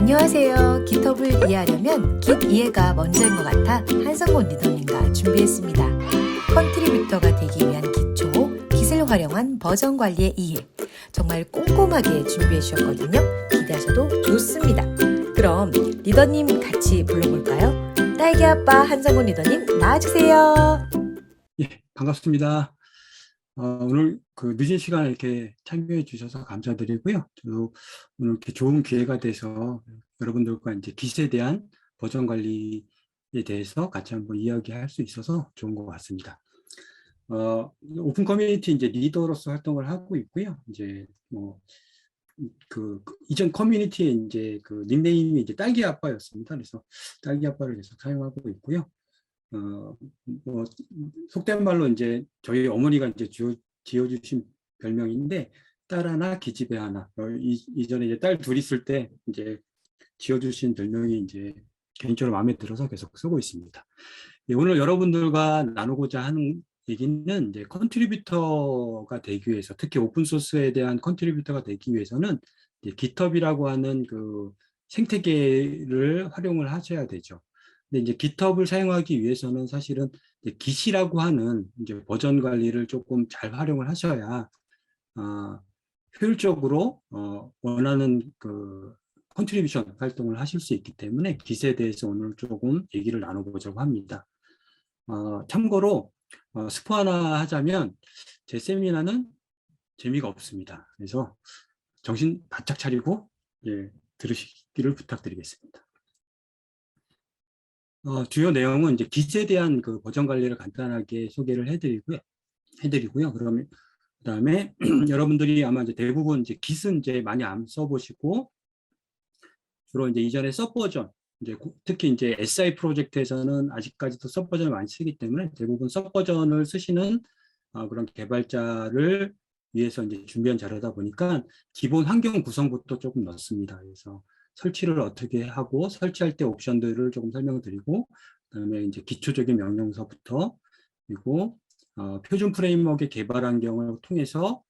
안녕하세요. 깃허브를 이해하려면 깃 이해가 먼저인 것 같아 한성곤 리더님과 준비했습니다. 컨트리뷰터가 되기 위한 기초, 깃을 활용한 버전 관리의 이해, 정말 꼼꼼하게 준비해 주셨거든요. 기대하셔도 좋습니다. 그럼 리더님 같이 불러볼까요? 딸기 아빠 한성곤 리더님 나와주세요. 예, 반갑습니다. 오늘 그 늦은 시간에 이렇게 참여해 주셔서 감사드리고요. 저도 오늘 이렇게 좋은 기회가 돼서 여러분들과 이제 깃에 대한 버전 관리에 대해서 같이 한번 이야기할 수 있어서 좋은 것 같습니다. 오픈 커뮤니티 이제 리더로서 활동을 하고 있고요. 이제 뭐 이전 커뮤니티에 이제 그 닉네임이 이제 딸기 아빠였습니다. 그래서 딸기 아빠를 계속 사용하고 있고요. 뭐 속된 말로 이제 저희 어머니가 이제 지어주신 별명인데 딸 하나 기집애 하나. 이전에 이제 딸 둘 있을 때 이제 지어주신 별명이 이제 개인적으로 마음에 들어서 계속 쓰고 있습니다. 예, 오늘 여러분들과 나누고자 하는 얘기는 이제 컨트리뷰터가 되기 위해서, 특히 오픈 소스에 대한 컨트리뷰터가 되기 위해서는 이제 깃허브라고 하는 그 생태계를 활용을 하셔야 되죠. 근데 이제 깃허브를 사용하기 위해서는 사실은 이제 깃이라고 하는 이제 버전 관리를 조금 잘 활용을 하셔야 효율적으로 원하는 그 컨트리뷰션 활동을 하실 수 있기 때문에 깃에 대해서 오늘 조금 얘기를 나눠보자고 합니다. 참고로 스포 하나 하자면 제 세미나는 재미가 없습니다. 그래서 정신 바짝 차리고 들으시기를 부탁드리겠습니다. 주요 내용은 이제 깃에 대한 그 버전 관리를 간단하게 소개를 해드리고요. 그다음에 여러분들이 아마 이제 대부분 이제 깃은 이제 많이 안 써보시고 주로 이제 이전에 서 버전, 이제 특히 이제 SI 프로젝트에서는 아직까지도 서 버전을 많이 쓰기 때문에 대부분 서 버전을 쓰시는 그런 개발자를 위해서 이제 준비한 자료다 보니까 기본 환경 구성부터 조금 넣습니다. 그래서 설치를 어떻게 하고 설치할 때 옵션들을 조금 설명드리고 그다음에 이제 기초적인 명령서부터 그리고 표준 프레임워크의 개발 환경을 통해서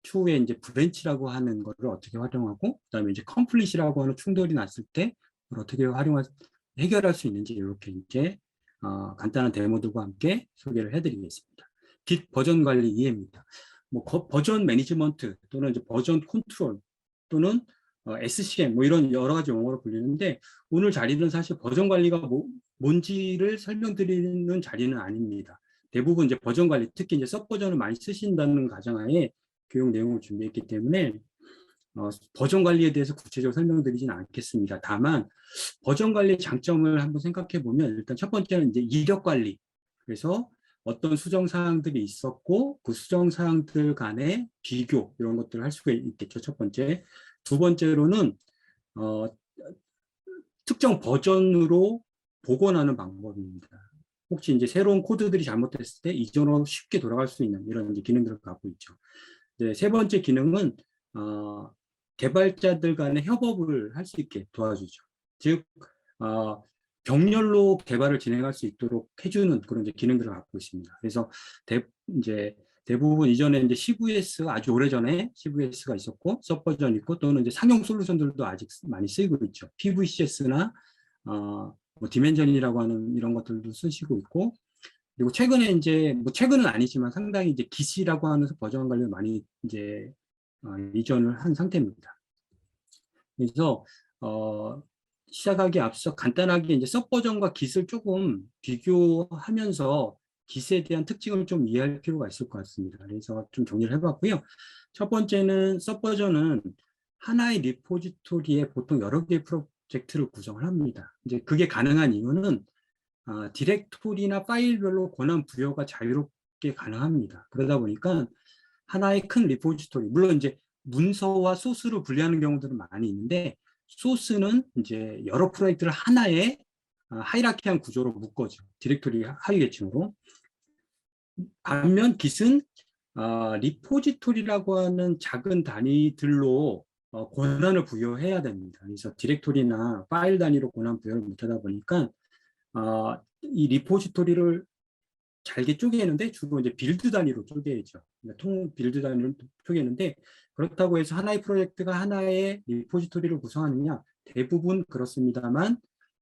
추후에 이제 브랜치라고 하는 거를 어떻게 활용하고 그다음에 이제 컴플릿이라고 하는 충돌이 났을 때 어떻게 해결할 수 있는지 이렇게 이제 간단한 데모들과 함께 소개를 해드리겠습니다. 깃 버전 관리 이해입니다. 뭐 버전 매니지먼트 또는 이제 버전 컨트롤 또는 SCM 뭐 이런 여러 가지 용어로 불리는데 오늘 자리는 사실 버전 관리가 뭔지를 설명드리는 자리는 아닙니다. 대부분 이제 버전 관리, 특히 이제 서 버전을 많이 쓰신다는 가정하에 교육 내용을 준비했기 때문에 버전 관리에 대해서 구체적으로 설명드리지는 않겠습니다. 다만 버전 관리의 장점을 한번 생각해 보면 일단 첫 번째는 이제 이력 관리. 그래서 어떤 수정 사항들이 있었고 그 수정 사항들 간의 비교 이런 것들을 할 수가 있겠죠. 첫 번째. 두 번째로는 특정 버전으로 복원하는 방법입니다. 혹시 이제 새로운 코드들이 잘못됐을 때 이전으로 쉽게 돌아갈 수 있는 이런 이제 기능들을 갖고 있죠. 네, 세 번째 기능은 개발자들 간의 협업을 할 수 있게 도와주죠. 즉 병렬로 개발을 진행할 수 있도록 해주는 그런 이제 기능들을 갖고 있습니다. 그래서 이제 대부분 이전에 이제 CVS 아주 오래전에 CVS가 있었고 서버전 있고 또는 이제 상용 솔루션들도 아직 많이 쓰이고 있죠. PVCS나 뭐 디멘전이라고 하는 이런 것들도 쓰시고 있고 그리고 최근에 이제 뭐 최근은 아니지만 상당히 이제 깃이라고 하는 버전 관리를 많이 이제 이전을 한 상태입니다. 그래서 시작하기 앞서 간단하게 이제 서 버전과 깃을 조금 비교하면서 깃에 대한 특징을 좀 이해할 필요가 있을 것 같습니다. 그래서 좀 정리를 해봤고요. 첫 번째는 서 버전은 하나의 리포지토리에 보통 여러 개의 프로젝트를 구성을 합니다. 이제 그게 가능한 이유는 디렉토리나 파일별로 권한 부여가 자유롭게 가능합니다. 그러다 보니까 하나의 큰 리포지토리, 물론 이제 문서와 소스로 분리하는 경우들은 많이 있는데 소스는 이제 여러 프로젝트를 하나의 하이라키한 구조로 묶어죠. 디렉토리 하위 계층으로. 반면 깃은 리포지토리라고 하는 작은 단위들로 권한을 부여해야 됩니다. 그래서 디렉토리나 파일 단위로 권한 부여를 못하다 보니까 이 리포지토리를 잘게 쪼개는데 주로 이제 빌드 단위로 쪼개죠. 빌드 단위로 쪼개는데 그렇다고 해서 하나의 프로젝트가 하나의 리포지토리를 구성하느냐? 대부분 그렇습니다만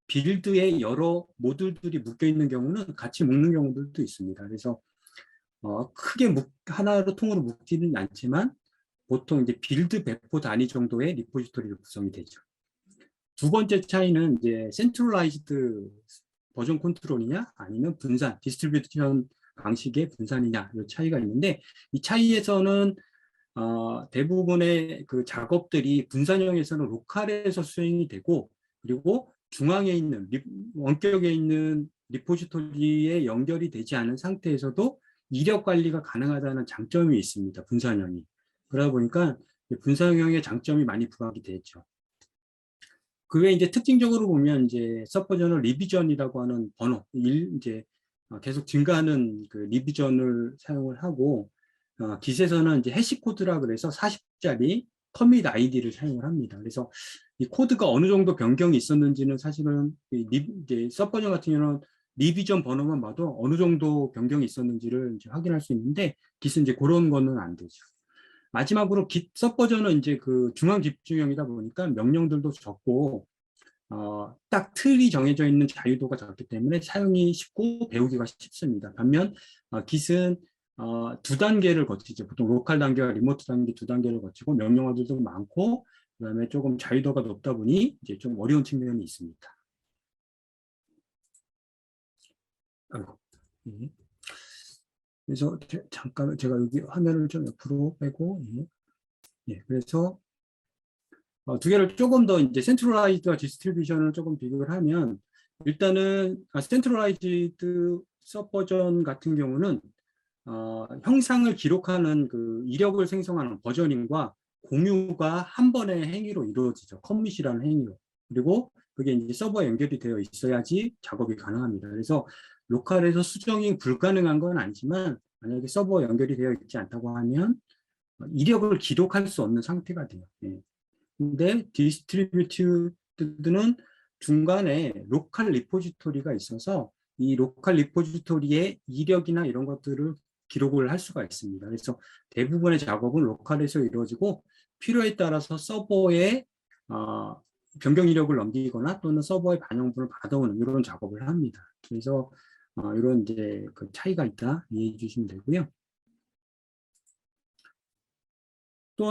빌드에 여러 모듈들이 묶여 있는 경우는 같이 묶는 경우들도 있습니다. 그래서 크게 하나로 통으로 묶지는 않지만 보통 이제 빌드 배포 단위 정도의 리포지토리로 구성이 되죠. 두 번째 차이는 이제 센트럴라이즈드 버전 컨트롤이냐 아니면 분산, 디스트리뷰션 방식의 분산이냐 이 차이가 있는데 이 차이에서는 대부분의 그 작업들이 분산형에서는 로컬에서 수행이 되고 그리고 중앙에 있는 원격에 있는 리포지토리에 연결이 되지 않은 상태에서도 이력 관리가 가능하다는 장점이 있습니다. 분산형이. 그러다 보니까 분산형의 장점이 많이 부각이 되죠. 그 외에 이제 특징적으로 보면 이제 서버전을 리비전이라고 하는 번호, 이제 계속 증가하는 그 리비전을 사용을 하고 깃에서는 이제 해시코드라 그래서 40자리 커밋 아이디를 사용을 합니다. 그래서 이 코드가 어느 정도 변경이 있었는지는 사실은 이제 서버전 같은 경우는 리비전 번호만 봐도 어느 정도 변경이 있었는지를 이제 확인할 수 있는데 깃은 이제 그런 거는 안 되죠. 마지막으로 깃 서버전은 이제 그 중앙 집중형이다 보니까 명령들도 적고 딱 틀이 정해져 있는 자유도가 적기 때문에 사용이 쉽고 배우기가 쉽습니다. 반면 깃은 두 단계를 거치죠. 보통 로컬 단계와 리모트 단계 두 단계를 거치고 명령어들도 많고 그다음에 조금 자유도가 높다 보니 이제 좀 어려운 측면이 있습니다. 아이고. 예. 그래서 잠깐 제가 여기 화면을 좀 옆으로 빼고 예. 그래서 두 개를 조금 더 이제 센트럴라이즈드와 디스트리뷰션을 조금 비교를 하면 일단은 센트럴라이즈드 서버전 같은 경우는 형상을 기록하는 그 이력을 생성하는 버저닝과 공유가 한 번의 행위로 이루어지죠. 커밋이라는 행위로. 그리고 그게 이제 서버에 연결이 되어 있어야지 작업이 가능합니다. 그래서 로컬에서 수정이 불가능한 건 아니지만 만약에 서버에 연결이 되어 있지 않다고 하면 이력을 기록할 수 없는 상태가 돼요. 예. 근데 디스트리뷰티드는 중간에 로컬 리포지토리가 있어서 이 로컬 리포지토리의 이력이나 이런 것들을 기록을 할 수가 있습니다. 그래서 대부분의 작업은 로컬에서 이루어지고 필요에 따라서 서버에 변경 이력을 넘기거나 또는 서버의 반영분을 받아오는 이런 작업을 합니다. 그래서 이런 이제 그 차이가 있다 이해해 주시면 되고요. 또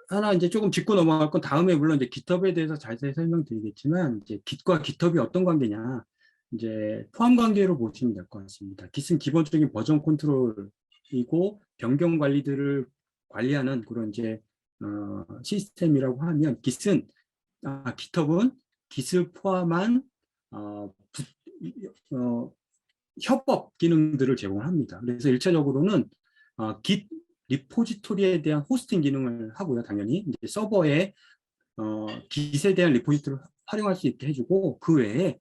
하나 이제 조금 짚고 넘어갈 건 다음에 물론 이제 GitHub에 대해서 자세히 설명드리겠지만 이제 Git과 GitHub이 어떤 관계냐 이제 포함 관계로 보시면 될 것 같습니다. Git은 기본적인 버전 컨트롤이고 변경 관리들을 관리하는 그런 이제 시스템이라고 하면 GitHub은 Git을 포함한 협업 기능들을 제공합니다. 그래서 1차적으로는 Git 리포지토리에 대한 호스팅 기능을 하고요. 당연히 이제 서버에 Git에 대한 리포지토리를 활용할 수 있게 해주고 그 외에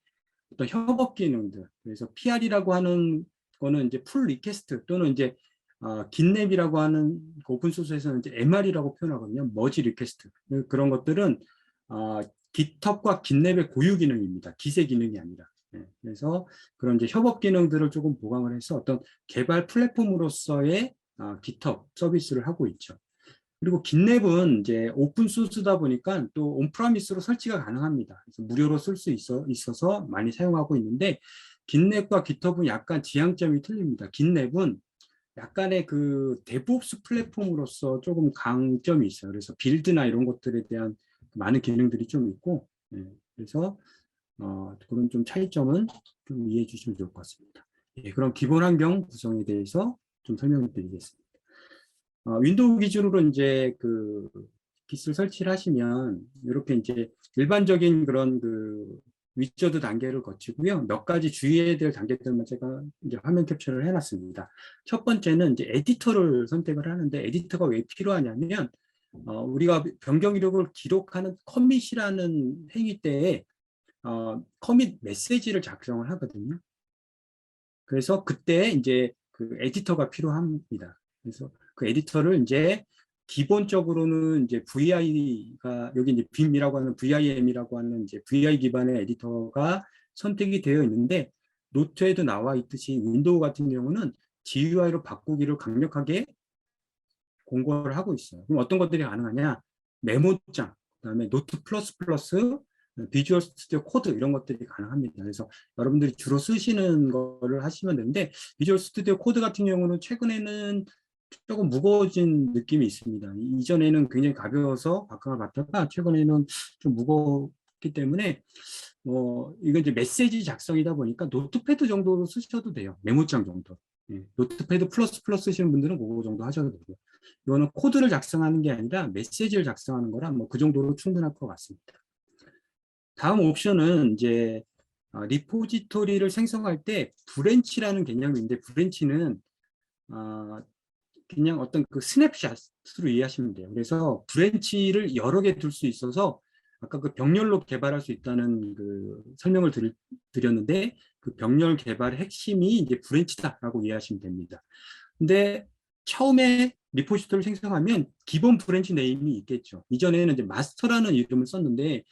어떤 협업 기능들 그래서 PR이라고 하는 거는 이제 풀 리퀘스트 또는 이제 Git랩이라고 하는 오픈 소스에서는 이제 MR이라고 표현하거든요. 머지 리퀘스트 그런 것들은 GitHub과 Git랩의 고유 기능입니다. Git의 기능이 아니라. 네, 그래서 그런 이제 협업 기능들을 조금 보강을 해서 어떤 개발 플랫폼으로서의 GitHub 서비스를 하고 있죠. 그리고 Git랩은 이제 오픈 소스다 보니까 또 온프라미스로 설치가 가능합니다. 그래서 무료로 쓸 수 있어서 많이 사용하고 있는데 Git랩과 GitHub은 약간 지향점이 틀립니다. Git랩은 약간의 그 데브옵스 플랫폼으로서 조금 강점이 있어요. 그래서 빌드나 이런 것들에 대한 많은 기능들이 좀 있고 그래서 그런 좀 차이점은 좀 이해해 주시면 좋을 것 같습니다. 예, 그럼 기본 환경 구성에 대해서 좀 설명을 드리겠습니다. 윈도우 기준으로 이제 그 Git을 설치를 하시면 이렇게 이제 일반적인 그런 그 위저드 단계를 거치고요. 몇 가지 주의해야 될 단계들만 제가 이제 화면 캡처를 해놨습니다. 첫 번째는 이제 에디터를 선택을 하는데 에디터가 왜 필요하냐면 우리가 변경 이력을 기록하는 커밋이라는 행위 때에 커밋 메시지를 작성을 하거든요. 그래서 그때 이제 그 에디터가 필요합니다. 그래서 그 에디터를 이제 기본적으로는 이제 VI가 여기 이제 BIM이라고 하는 VIM이라고 하는 이제 VI 기반의 에디터가 선택이 되어 있는데 노트에도 나와 있듯이 윈도우 같은 경우는 GUI로 바꾸기를 강력하게 공고를 하고 있어요. 그럼 어떤 것들이 가능하냐? 메모장, 그다음에 노트 플러스 플러스, 비주얼 스튜디오 코드 이런 것들이 가능합니다. 그래서 여러분들이 주로 쓰시는 거를 하시면 되는데 비주얼 스튜디오 코드 같은 경우는 최근에는 조금 무거워진 느낌이 있습니다. 이전에는 굉장히 가벼워서 박강을 받다가 최근에는 좀 무겁기 때문에 이건 이제 메시지 작성이다 보니까 노트패드 정도로 쓰셔도 돼요. 메모장 정도. 예, 노트패드 플러스 플러스 쓰시는 분들은 그거 정도 하셔도 되고요. 이거는 코드를 작성하는 게 아니라 메시지를 작성하는 거라 뭐 그 정도로 충분할 것 같습니다. 다음 옵션은 이제 리포지토리를 생성할 때 브랜치라는 개념인데 브랜치는 그냥 어떤 그 스냅샷으로 이해하시면 돼요. 그래서 브랜치를 여러 개 둘 수 있어서 아까 그 병렬로 개발할 수 있다는 그 설명을 드렸는데 그 병렬 개발의 핵심이 이제 브랜치다라고 이해하시면 됩니다. 근데 처음에 리포지토리를 생성하면 기본 브랜치 네임이 있겠죠. 이전에는 이제 마스터라는 이름을 썼는데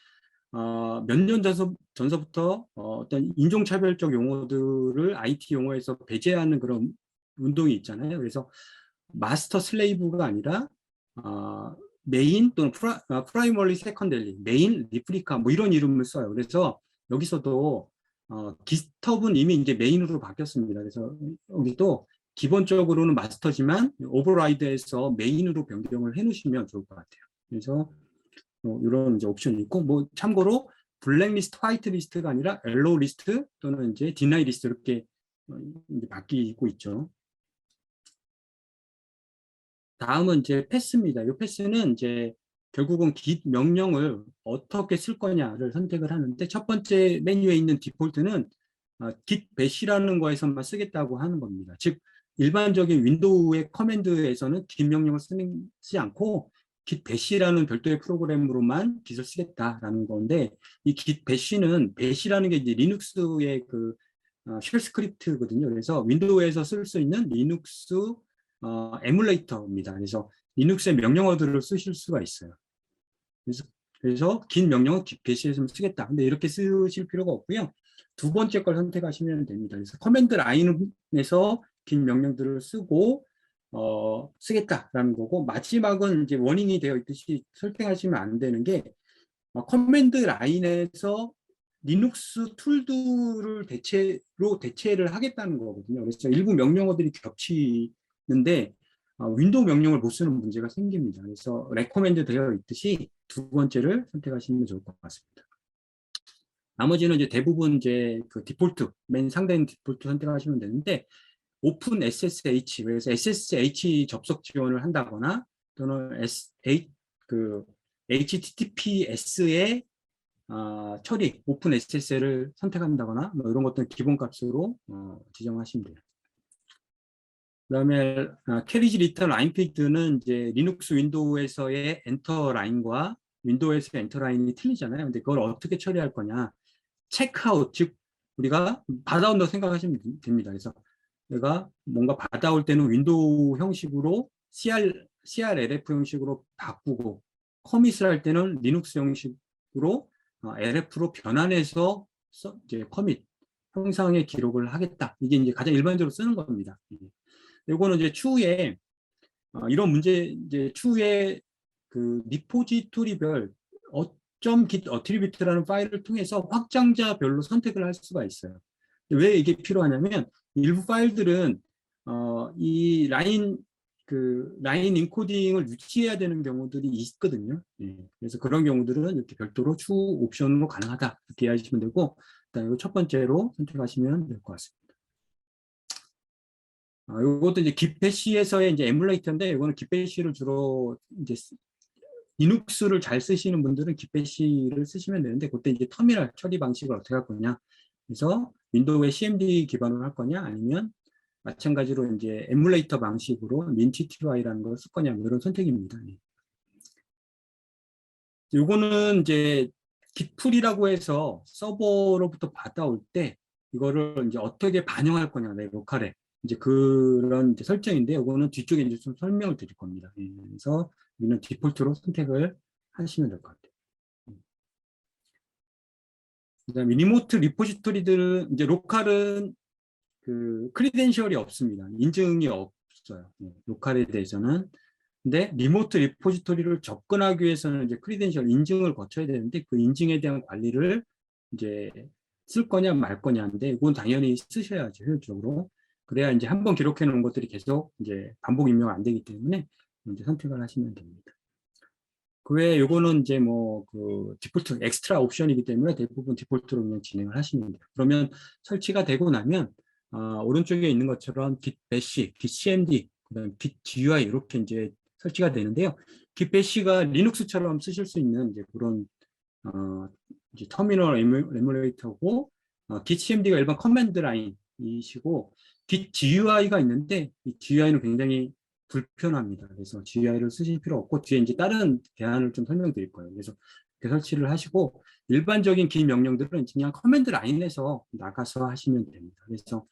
몇 년 전서부터 어떤 인종차별적 용어들을 IT 용어에서 배제하는 그런 운동이 있잖아요. 그래서 마스터 슬레이브가 아니라 메인 또는 프라이머리 세컨더리, 메인, 리플리카 뭐 이런 이름을 써요. 그래서 여기서도 GitHub은 이미 이제 메인으로 바뀌었습니다. 그래서 여기도 기본적으로는 마스터지만 오버라이드에서 메인으로 변경을 해놓으시면 좋을 것 같아요. 그래서 이런 이제 옵션이 있고, 뭐 참고로 블랙리스트, 화이트리스트가 아니라 옐로우 리스트 또는 이제 디나이 리스트 이렇게 이제 바뀌고 있죠. 다음은 이제 패스입니다. 이 패스는 이제 결국은 git 명령을 어떻게 쓸 거냐를 선택을 하는데 첫 번째 메뉴에 있는 디폴트는 git bash라는 거에서만 쓰겠다고 하는 겁니다. 즉 일반적인 윈도우의 커맨드에서는 git 명령을 쓰지 않고 git bash라는 별도의 프로그램으로만 git을 쓰겠다라는 건데 이 git bash는 bash라는 게 이제 리눅스의 그 쉘 스크립트거든요. 그래서 윈도우에서 쓸 수 있는 리눅스 에뮬레이터입니다. 그래서 리눅스의 명령어들을 쓰실 수가 있어요. 그래서 긴 명령은 git bash에서 쓰겠다. 근데 이렇게 쓰실 필요가 없고요. 두 번째 걸 선택하시면 됩니다. 그래서 커맨드 라인에서 긴 명령들을 쓰고 쓰겠다라는 거고 마지막은 이제 워닝이 되어 있듯이 설정하시면 안 되는 게 커맨드 라인에서 리눅스 툴들을 대체를 하겠다는 거거든요. 그래서 일부 명령어들이 겹치는데 윈도우 명령을 못 쓰는 문제가 생깁니다. 그래서 레코멘드 되어 있듯이 두 번째를 선택하시면 좋을 것 같습니다. 나머지는 이제 대부분 이제 그 디폴트, 맨 상단에 있는 디폴트 선택하시면 되는데 오픈 SSH, 그래서 SSH 접속 지원을 한다거나 또는 HTTPS의 처리, 오픈 SSL을 선택한다거나 뭐 이런 것들은 기본값으로 지정하시면 돼요. 그다음에 캐리지 리턴 라인 필드는 이제 리눅스 윈도우에서의 엔터 라인과 윈도우에서의 엔터 라인이 틀리잖아요. 근데 그걸 어떻게 처리할 거냐? 체크아웃, 즉 우리가 받아온다고 생각하시면 됩니다. 그래서 내가 뭔가 받아올 때는 윈도우 형식으로 CRLF 형식으로 바꾸고 커밋을 할 때는 리눅스 형식으로 LF로 변환해서 이제 커밋 형상의 기록을 하겠다. 이게 이제 가장 일반적으로 쓰는 겁니다. 이거는 이제 추후에 이런 문제 이제 추후에 그 리포지토리별 .git 어트리뷰트라는 파일을 통해서 확장자별로 선택을 할 수가 있어요. 왜 이게 필요하냐면 일부 파일들은 이 라인 인코딩을 유지해야 되는 경우들이 있거든요. 예, 그래서 그런 경우들은 이렇게 별도로 추후 옵션으로 가능하다 이렇게 이해하시면 되고 일단 첫 번째로 선택하시면 될 것 같습니다. 이것도 이제 gitbash에서의 이제 에뮬레이터인데 이거는 gitbash를 주로 이제 리눅스를 잘 쓰시는 분들은 gitbash를 쓰시면 되는데 그때 이제 터미널 처리 방식을 어떻게 할 거냐. 그래서 윈도우의 CMD 기반으로 할 거냐 아니면 마찬가지로 이제 에뮬레이터 방식으로 민TTY라는 걸 쓸 거냐 이런 선택입니다. 이거는 이제 git풀이라고 해서 서버로부터 받아올 때 이거를 이제 어떻게 반영할 거냐 내 로컬에 이제 그런 이제 설정인데 이거는 뒤쪽에 이제 좀 설명을 드릴 겁니다. 그래서 우리는 디폴트로 선택을 하시면 될 것 같아요. 그다음에 리모트 리포지토리들은 이제 로컬은 그 크리덴셜이 없습니다. 인증이 없어요. 로컬에 대해서는. 근데 리모트 리포지토리를 접근하기 위해서는 이제 크리덴셜 인증을 거쳐야 되는데 그 인증에 대한 관리를 이제 쓸 거냐 말 거냐인데 이건 당연히 쓰셔야죠, 효율적으로. 그래야 이제 한번 기록해 놓은 것들이 계속 이제 반복 입력 안 되기 때문에 이제 선택을 하시면 됩니다. 그 외에 요거는 이제 뭐 그 디폴트 엑스트라 옵션이기 때문에 대부분 디폴트로 그냥 진행을 하시면 돼요. 그러면 설치가 되고 나면 오른쪽에 있는 것처럼 git bash, git cmd, 그다음 git GUI 이렇게 이제 설치가 되는데요. git bash가 리눅스처럼 쓰실 수 있는 이제 그런 이제 터미널 에뮬레이터고 git cmd가 일반 커맨드 라인이시고 git GUI가 있는데 이 GUI는 굉장히 불편합니다. 그래서 GUI를 쓰실 필요 없고 뒤에 이제 다른 대안을 좀 설명드릴 거예요. 그래서 이렇게 설치를 하시고 일반적인 긴 명령들은 그냥 커맨드 라인에서 나가서 하시면 됩니다. 그래서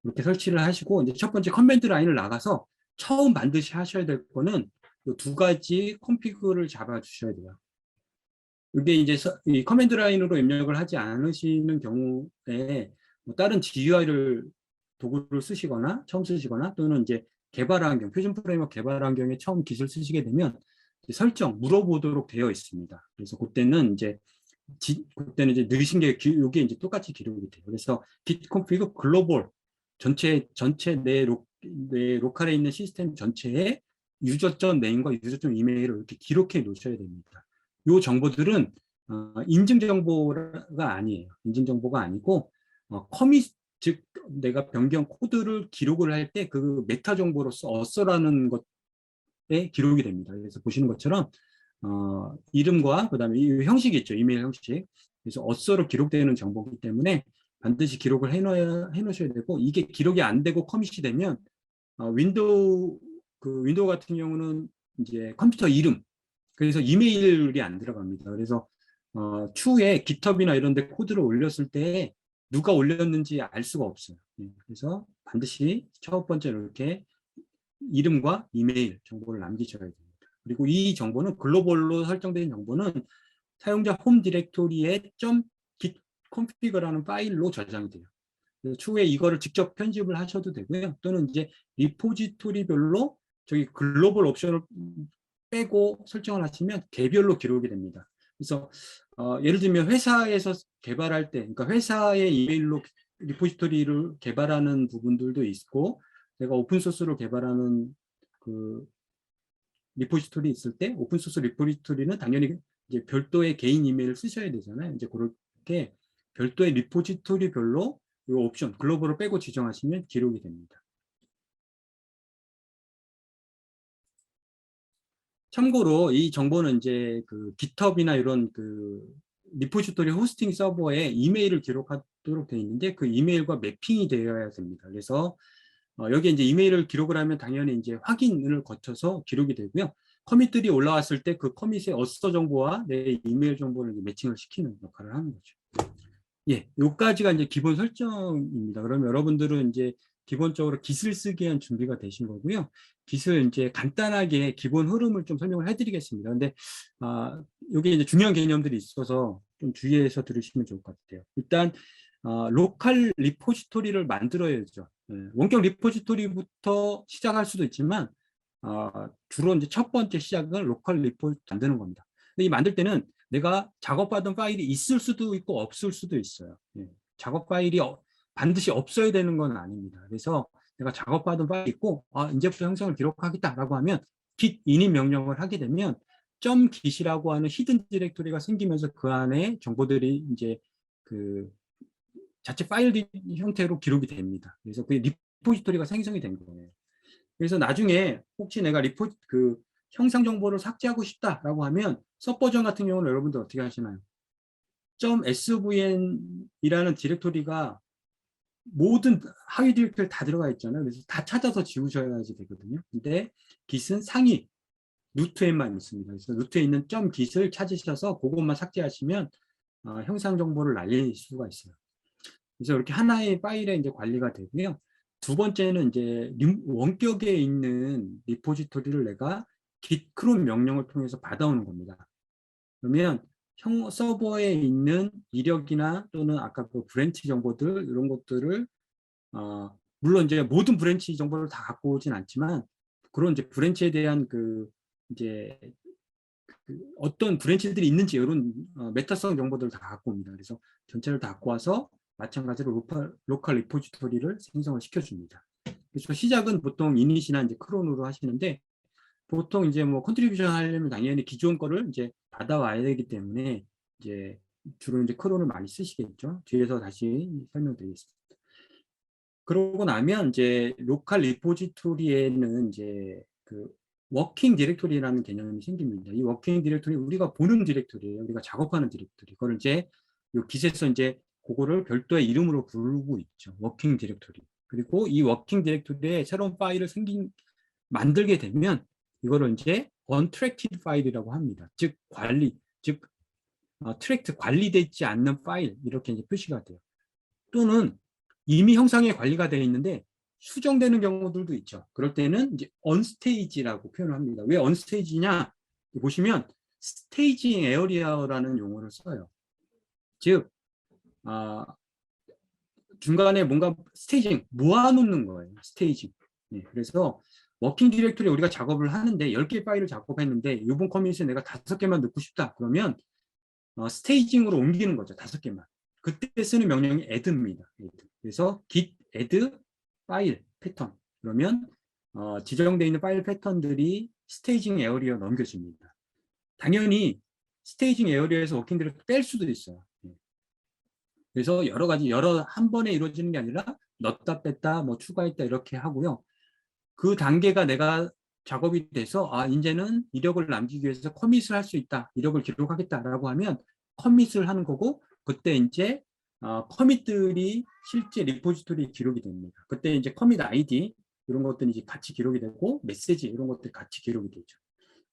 이렇게 설치를 하시고 이제 첫 번째 커맨드 라인을 나가서 처음 반드시 하셔야 될 거는 두 가지 컴피그를 잡아 주셔야 돼요. 이게 이제 이 커맨드 라인으로 입력을 하지 않으시는 경우에 뭐 다른 GUI를 도구를 쓰시거나 처음 쓰시거나 또는 이제 개발 환경, 퓨전 프레임워크 개발 환경에 처음 깃을 쓰시게 되면 설정 물어보도록 되어 있습니다. 그래서 그때는 이제 넣으신 게 이게 이제 똑같이 기록이 돼요. 그래서 git config 글로벌 전체 내 로컬에 있는 시스템 전체에 유저.name과 유저.email을 이렇게 기록해 놓으셔야 됩니다. 이 정보들은 인증 정보가 아니에요. 인증 정보가 아니고 커밋, 즉 내가 변경 코드를 기록을 할 때 그 메타 정보로서 어서라는 것에 기록이 됩니다. 그래서 보시는 것처럼 이름과 그다음에 이 형식이 있죠. 이메일 형식. 그래서 어서로 기록되는 정보이기 때문에 반드시 기록을 해놓으셔야 되고 이게 기록이 안 되고 커밋이 되면 윈도우 같은 경우는 이제 컴퓨터 이름, 그래서 이메일이 안 들어갑니다. 그래서 추후에 GitHub이나 이런 데 코드를 올렸을 때 누가 올렸는지 알 수가 없어요. 그래서 반드시 첫 번째로 이렇게 이름과 이메일 정보를 남기셔야 됩니다. 그리고 이 정보는 글로벌로 설정된 정보는 사용자 홈 디렉토리에 .git config라는 파일로 저장이 돼요. 그래서 추후에 이거를 직접 편집을 하셔도 되고요. 또는 이제 리포지토리별로 저기 글로벌 옵션을 빼고 설정을 하시면 개별로 기록이 됩니다. 그래서 예를 들면 회사에서 개발할 때, 그러니까 회사의 이메일로 리포지토리를 개발하는 부분들도 있고, 제가 오픈소스로 개발하는 그 리포지토리 있을 때, 오픈소스 리포지토리는 당연히 이제 별도의 개인 이메일을 쓰셔야 되잖아요. 이제 그렇게 별도의 리포지토리별로 이 옵션, 글로벌을 빼고 지정하시면 기록이 됩니다. 참고로 이 정보는 이제 그 GitHub이나 이런 그 리포지토리 호스팅 서버에 이메일을 기록하도록 되어 있는데 그 이메일과 매핑이 되어야 됩니다. 그래서 여기에 이제 이메일을 기록을 하면 당연히 이제 확인을 거쳐서 기록이 되고요. 커밋들이 올라왔을 때 그 커밋의 어서 정보와 내 이메일 정보를 매칭을 시키는 역할을 하는 거죠. 예, 요까지가 이제 기본 설정입니다. 그러면 여러분들은 이제 기본적으로 깃을 쓰기 위한 준비가 되신 거고요. 깃을 이제 간단하게 기본 흐름을 좀 설명을 해드리겠습니다. 근데 여기 이제 중요한 개념들이 있어서 좀 주의해서 들으시면 좋을 것 같아요. 일단 로컬 리포지토리를 만들어야죠. 원격 리포지토리부터 시작할 수도 있지만 주로 이제 첫 번째 시작은 로컬 리포지토리 만드는 겁니다. 근데 이 만들 때는 내가 작업하던 파일이 있을 수도 있고 없을 수도 있어요. 작업 파일이 반드시 없어야 되는 건 아닙니다. 그래서 내가 작업하던 파일이 있고 이제부터 형성을 기록하겠다라고 하면 git init 명령을 하게 되면 .git이라고 하는 히든 디렉토리가 생기면서 그 안에 정보들이 이제 그 자체 파일 형태로 기록이 됩니다. 그래서 그 리포지토리가 생성이 된 거예요. 그래서 나중에 혹시 내가 형상 정보를 삭제하고 싶다라고 하면 섭버전 같은 경우는 여러분들 어떻게 하시나요? .svn이라는 디렉토리가 모든 하위 디렉토리 다 들어가 있잖아요. 그래서 다 찾아서 지우셔야지 되거든요. 근데 git은 상위 루트에만 있습니다. 그래서 루트에 있는 .git을 찾으셔서 그것만 삭제하시면 형상 정보를 날릴 수가 있어요. 그래서 이렇게 하나의 파일에 이제 관리가 되고요. 두 번째는 이제 원격에 있는 리포지토리를 내가 git cron 명령을 통해서 받아오는 겁니다. 그러면 서버에 있는 이력이나 또는 아까 그 브랜치 정보들 이런 것들을 물론 이제 모든 브랜치 정보를 다 갖고 오진 않지만 그런 이제 브랜치에 대한 이제 어떤 브랜치들이 있는지 이런 메타성 정보들을 다 갖고 옵니다. 그래서 전체를 다 갖고 와서 마찬가지로 로컬 리포지토리를 생성을 시켜줍니다. 그래서 시작은 보통 이닛이나 이제 크론으로 하시는데 보통 이제 뭐 컨트리뷰션 하려면 당연히 기존 거를 이제 받아와야 되기 때문에 이제 주로 이제 크론을 많이 쓰시겠죠. 뒤에서 다시 설명드리겠습니다. 그러고 나면 이제 로컬 리포지토리에는 이제 워킹 디렉토리라는 개념이 생깁니다. 이 워킹 디렉토리 우리가 보는 디렉토리예요. 우리가 작업하는 디렉토리. 그걸 이제 요 깃에서 이제 그거를 별도의 이름으로 부르고 있죠. 워킹 디렉토리. 그리고 이 워킹 디렉토리에 새로운 파일을 만들게 되면 이거를 이제 untracked 파일이라고 합니다. 즉 트랙트 관리되지 않는 파일 이렇게 이제 표시가 돼요. 또는 이미 형상에 관리가 되어 있는데 수정되는 경우들도 있죠. 그럴 때는 이제 언스테이지라고 표현을 합니다. 왜 언스테이지냐? 보시면 스테이징 에어리어라는 용어를 써요. 즉 중간에 뭔가 스테이징 모아놓는 거예요. 스테이징. 네, 그래서 워킹 디렉토리 우리가 작업을 하는데 10개 파일을 작업했는데 이번 커밋에 내가 5개만 넣고 싶다. 그러면 스테이징으로 옮기는 거죠. 5개만. 그때 쓰는 명령이 add입니다. add. 그래서 git add 파일 패턴. 그러면 지정되어 있는 파일 패턴들이 스테이징 에어리어 넘겨집니다. 당연히 스테이징 에어리어에서 워킹 디렉토리 뺄 수도 있어요. 그래서 여러 가지 한 번에 이루어지는 게 아니라 넣었다 뺐다 뭐 추가했다 이렇게 하고요. 그 단계가 내가 작업이 돼서 이제는 이력을 남기기 위해서 커밋을 할 수 있다. 이력을 기록하겠다라고 하면 커밋을 하는 거고 그때 이제 커밋들이 실제 리포지토리에 기록이 됩니다. 그때 이제 커밋 아이디 이런 것들이 이제 같이 기록이 되고 메시지 이런 것들이 같이 기록이 되죠.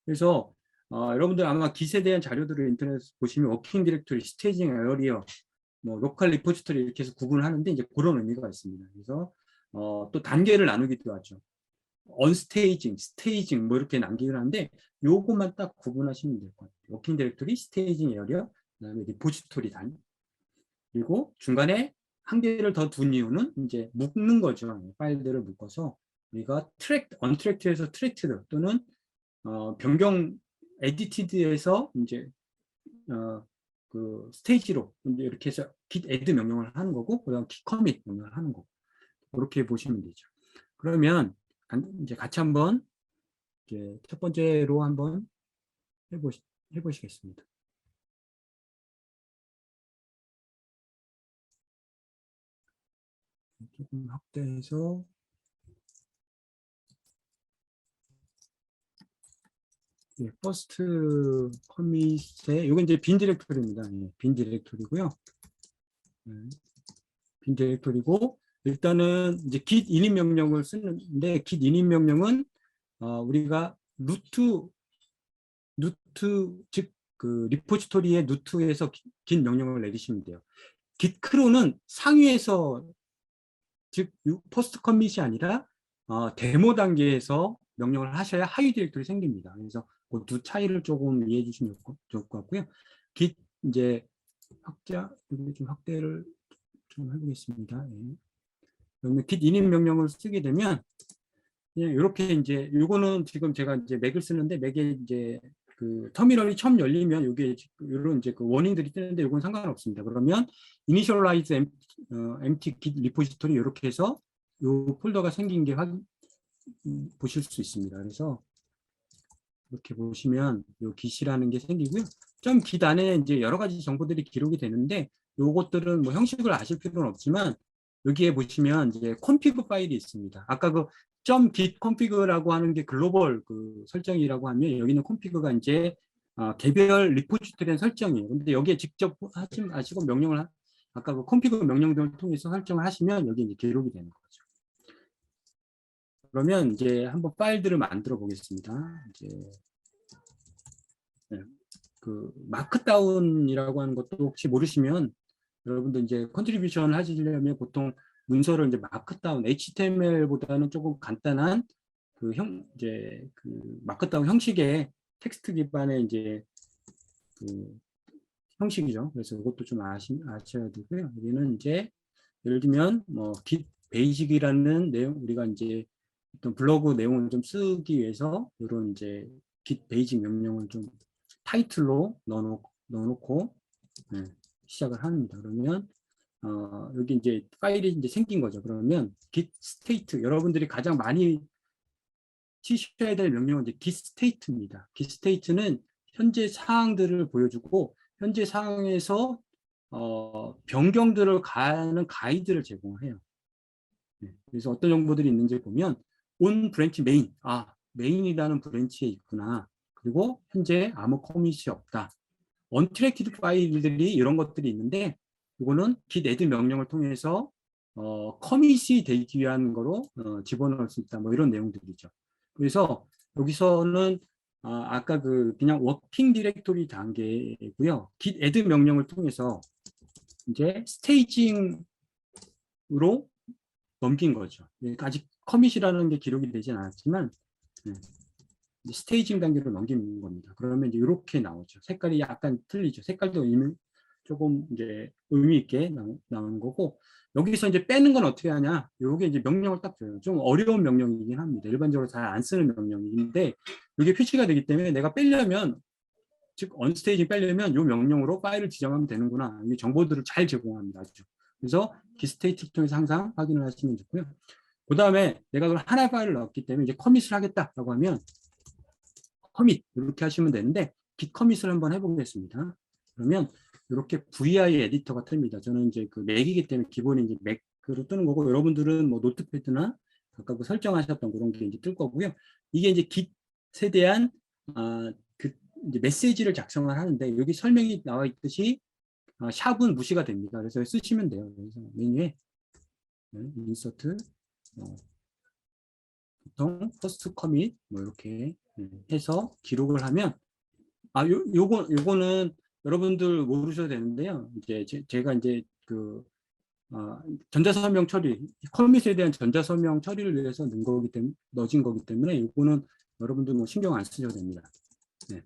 그래서 여러분들 아마 깃에 대한 자료들을 인터넷에 보시면 워킹 디렉토리, 스테이징 에어리어, 뭐 로컬 리포지토리 이렇게 해서 구분을 하는데 이제 그런 의미가 있습니다. 그래서 또 단계를 나누기도 하죠. 언스테이징, 스테이징 뭐 이렇게 남기긴 하는데 요것만 딱 구분하시면 될 것 같아요. 워킹 디렉토리, 스테이징 에어리어, 그다음에 리포지토리 단 그리고 중간에 한 개를 더 둔 이유는 이제 묶는 거죠. 파일들을 묶어서 우리가 언트랙트에서 트랙트드 또는 변경 에디티드에서 이제 스테이지로 이제 이렇게 해서 git add 명령을 하는 거고 그다음 git commit 명령을 하는 거고 그렇게 보시면 되죠. 그러면 이제 같이 한번 이제 첫 번째로 한번 해보시겠습니다. 조금 확대해서 퍼스트 커밋에 이건 이제 빈 디렉토리입니다. 빈 디렉토리고요. 빈 디렉토리고 일단은 이제 git init 명령을 쓰는데 git init 명령은 우리가 루트 즉 리포지토리의 루트에서 git 명령을 내리시면 돼요. git 크론은 상위에서 즉 포스트 커밋이 아니라 데모 단계에서 명령을 하셔야 하위 디렉토리 생깁니다. 그래서 그 두 차이를 조금 이해해 주시면 좋을 것 같고요. git 이제 좀 확대를 좀 해보겠습니다. 그러면 git init 명령을 쓰게 되면 이렇게 이제 요거는 지금 제가 이제 맥을 쓰는데 맥에 이제 터미널이 처음 열리면 요게 이런 이제 워닝들이 뜨는데 요건 상관없습니다. 그러면 initialize empty git repository 이렇게 해서 요 폴더가 생긴 게 보실 수 있습니다. 그래서 이렇게 보시면 요 git이라는 게 생기고요. git 안에 이제 여러 가지 정보들이 기록이 되는데 요것들은 뭐 형식을 아실 필요는 없지만 여기에 보시면 이제 config 파일이 있습니다. 아까 .git config라고 하는 게 글로벌 설정이라고 하면 여기는 config가 이제 개별 리포지토리의 설정이에요. 근데 여기에 직접 하지 마시고 명령을 아까 config 명령들을 통해서 설정을 하시면 여기 이제 기록이 되는 거죠. 그러면 이제 한번 파일들을 만들어 보겠습니다. 이제 마크다운이라고 하는 것도 혹시 모르시면 여러분들 이제 컨트리뷰션 하시려면 보통 문서를 이제 마크다운 HTML보다는 조금 간단한 마크다운 형식의 텍스트 기반의 이제 형식이죠. 그래서 이것도 좀 아셔야 되고요. 여기는 이제 예를 들면 뭐 git 베이직이라는 내용 우리가 이제 어떤 블로그 내용을 좀 쓰기 위해서 이런 이제 git 베이직 명령을 좀 타이틀로 넣어놓고 네, 시작을 합니다. 그러면 여기 이제 파일이 이제 생긴 거죠. 그러면 git state 여러분들이 가장 많이 치셔야 될 명령은 이제 git state입니다. git state는 현재 사항들을 보여주고 현재 상황에서 변경들을 가는 가이드를 제공해요. 네, 그래서 어떤 정보들이 있는지 보면 on branch main, 메인이라는 브랜치에 있구나. 그리고 현재 아무 커밋이 없다. 언트랙티드 파일들이 이런 것들이 있는데 이거는 git add 명령을 통해서 커밋이 되기 위한 거로 집어넣을 수 있다. 뭐 이런 내용들이죠. 그래서 여기서는 아까 그냥 워킹 디렉토리 단계고요. git add 명령을 통해서 이제 스테이징으로 넘긴 거죠. 아직 커밋이라는 게 기록이 되진 않았지만 스테이징 단계로 넘기는 겁니다. 그러면 이제 이렇게 나오죠. 색깔이 약간 틀리죠. 색깔도 조금 이제 의미 있게 나오는 거고 여기서 이제 빼는 건 어떻게 하냐? 요게 이제 명령을 딱 줘요. 좀 어려운 명령이긴 합니다. 일반적으로 잘 안 쓰는 명령인데 이게 표시가 되기 때문에 내가 빼려면 즉 언스테이징 빼려면 이 명령으로 파일을 지정하면 되는구나. 이 정보들을 잘 제공합니다. 아주. 그래서 기스테이트 통해서 항상 확인을 하시면 좋고요. 그 다음에 내가 그걸 하나의 파일을 넣었기 때문에 이제 커밋을 하겠다라고 하면 커밋 이렇게 하시면 되는데 git 커밋을 한번 해보겠습니다. 그러면 이렇게 VI 에디터가 뜹니다. 저는 이제 그 맥이기 때문에 기본이 이제 맥으로 뜨는 거고 여러분들은 뭐 노트패드나 아까 그 설정하셨던 그런 게 이제 뜰 거고요. 이게 이제 git에 대한 이제 메시지를 작성을 하는데 여기 설명이 나와 있듯이 샵은 무시가 됩니다. 그래서 쓰시면 돼요. 그래서 메뉴에 인서트 보통 퍼스트 커밋 뭐 이렇게 해서 기록을 하면 요거는 여러분들 모르셔도 되는데요. 이제 제가 이제 전자서명 처리 커밋에 대한 전자서명 처리를 위해서 넣어진 거기 때문에 요거는 여러분들 뭐 신경 안 쓰셔도 됩니다. 네,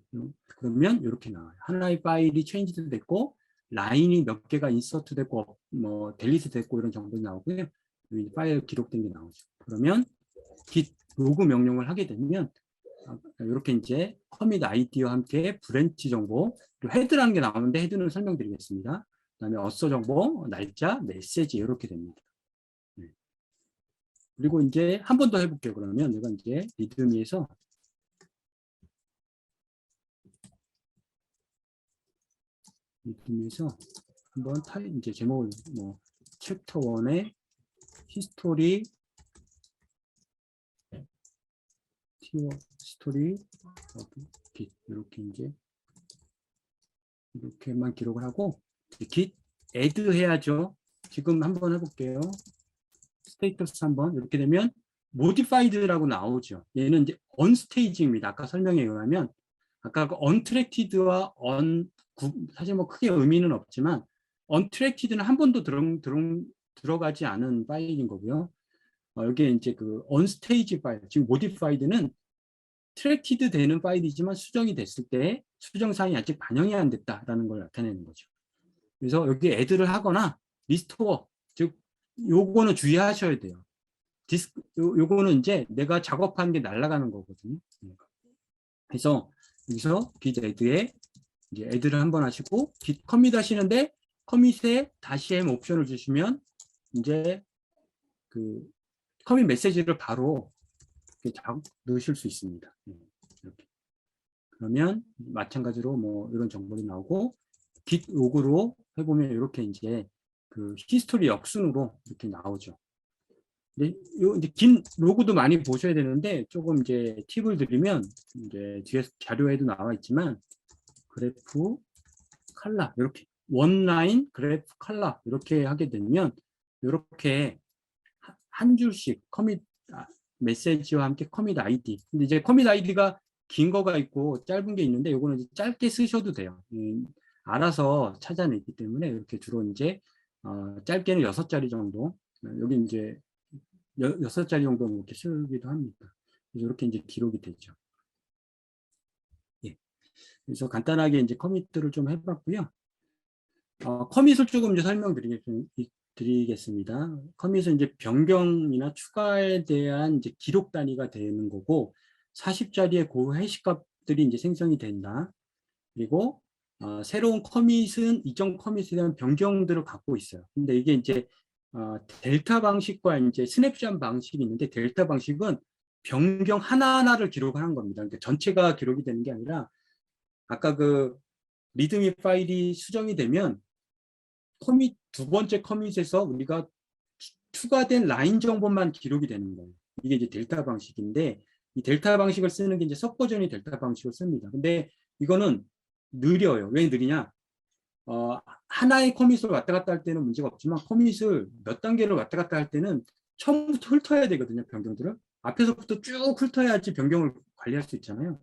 그러면 이렇게 나와요. 하나의 파일이 체인지도 됐고 라인이 몇 개가 인서트 됐고 뭐 델리트 됐고 이런 정보가 나오고요. 여기 파일 기록된 게 나오죠. 그러면 git 로그 명령을 하게 되면 이렇게 이제 커밋 아이디와 함께 브랜치 정보 헤드라는 게 나오는데 헤드는 설명드리겠습니다. 그다음에 어서 정보, 날짜, 메시지 이렇게 됩니다. 네. 그리고 이제 한 번 더 해볼게요. 그러면 내가 이제 리드미에서 한번 이제 제목을 뭐 챕터 1의 히스토리 git 이렇게 이제 이렇게만 기록을 하고 git add 해야죠. 지금 한번 해볼게요. 스테이터스 한번 이렇게 되면 modified라고 나오죠. 얘는 이제 unstaging입니다. 아까 설명에 의하면 아까 그 untracked와 사실 뭐 크게 의미는 없지만 untracked는 한 번도 들어가지 않은 파일인 거고요. 여기에 이제 그 unstaged 파일, 지금 modified는 트랙티드 되는 파일이지만 수정이 됐을 때 수정 사항이 아직 반영이 안 됐다라는 걸 나타내는 거죠. 그래서 여기 애드를 하거나 리스토어, 즉 요거는 주의하셔야 돼요. 요거는 이제 내가 작업한 게 날아가는 거거든요. 그래서 여기서 git add에 이제 add를 한번 하시고 git commit 하시는데 커밋에 -m 옵션을 주시면 이제 그 커밋 메시지를 바로 넣으실 수 있습니다. 이렇게. 그러면 마찬가지로 뭐 이런 정보가 나오고 git 로그로 해보면 이렇게 이제 그 히스토리 역순으로 이렇게 나오죠. 근데 이제 긴 로그도 많이 보셔야 되는데 조금 이제 팁을 드리면 이제 뒤에 자료에도 나와 있지만 그래프 칼라 이렇게 원라인 그래프 칼라 이렇게 하게 되면 이렇게 한 줄씩 커밋 메시지와 함께 커밋 아이디. 근데 이제 커밋 아이디가 긴 거가 있고 짧은 게 있는데 이거는 짧게 쓰셔도 돼요. 알아서 찾아내기 때문에 이렇게 주로 이제 짧게는 6자리 정도. 여기 이제 6자리 정도 이렇게 쓰기도 합니다. 그래서 이렇게 이제 기록이 되죠. 예. 그래서 간단하게 이제 커밋들을 좀 해봤고요. 커밋을 조금 이제 설명드리겠습니다. 드리겠습니다. 커밋은 이제 변경이나 추가에 대한 이제 기록 단위가 되는 거고 40자리의 그 해시값들이 이제 생성이 된다. 그리고 새로운 커밋은 이전 커밋에 대한 변경들을 갖고 있어요. 근데 이게 이제 델타 방식과 이제 스냅샷 방식이 있는데 델타 방식은 변경 하나하나를 기록하는 겁니다. 그러니까 전체가 기록이 되는 게 아니라 아까 그 리드미 파일이 수정이 되면 커밋 두 번째 커밋에서 우리가 추가된 라인 정보만 기록이 되는 거예요. 이게 이제 델타 방식인데 이 델타 방식을 쓰는 게 이제 석 버전이 델타 방식을 씁니다. 근데 이거는 느려요. 왜 느리냐? 하나의 커밋을 왔다 갔다 할 때는 문제가 없지만 커밋을 몇 단계를 왔다 갔다 할 때는 처음부터 훑어야 되거든요. 변경들을. 앞에서부터 쭉 훑어야지 변경을 관리할 수 있잖아요.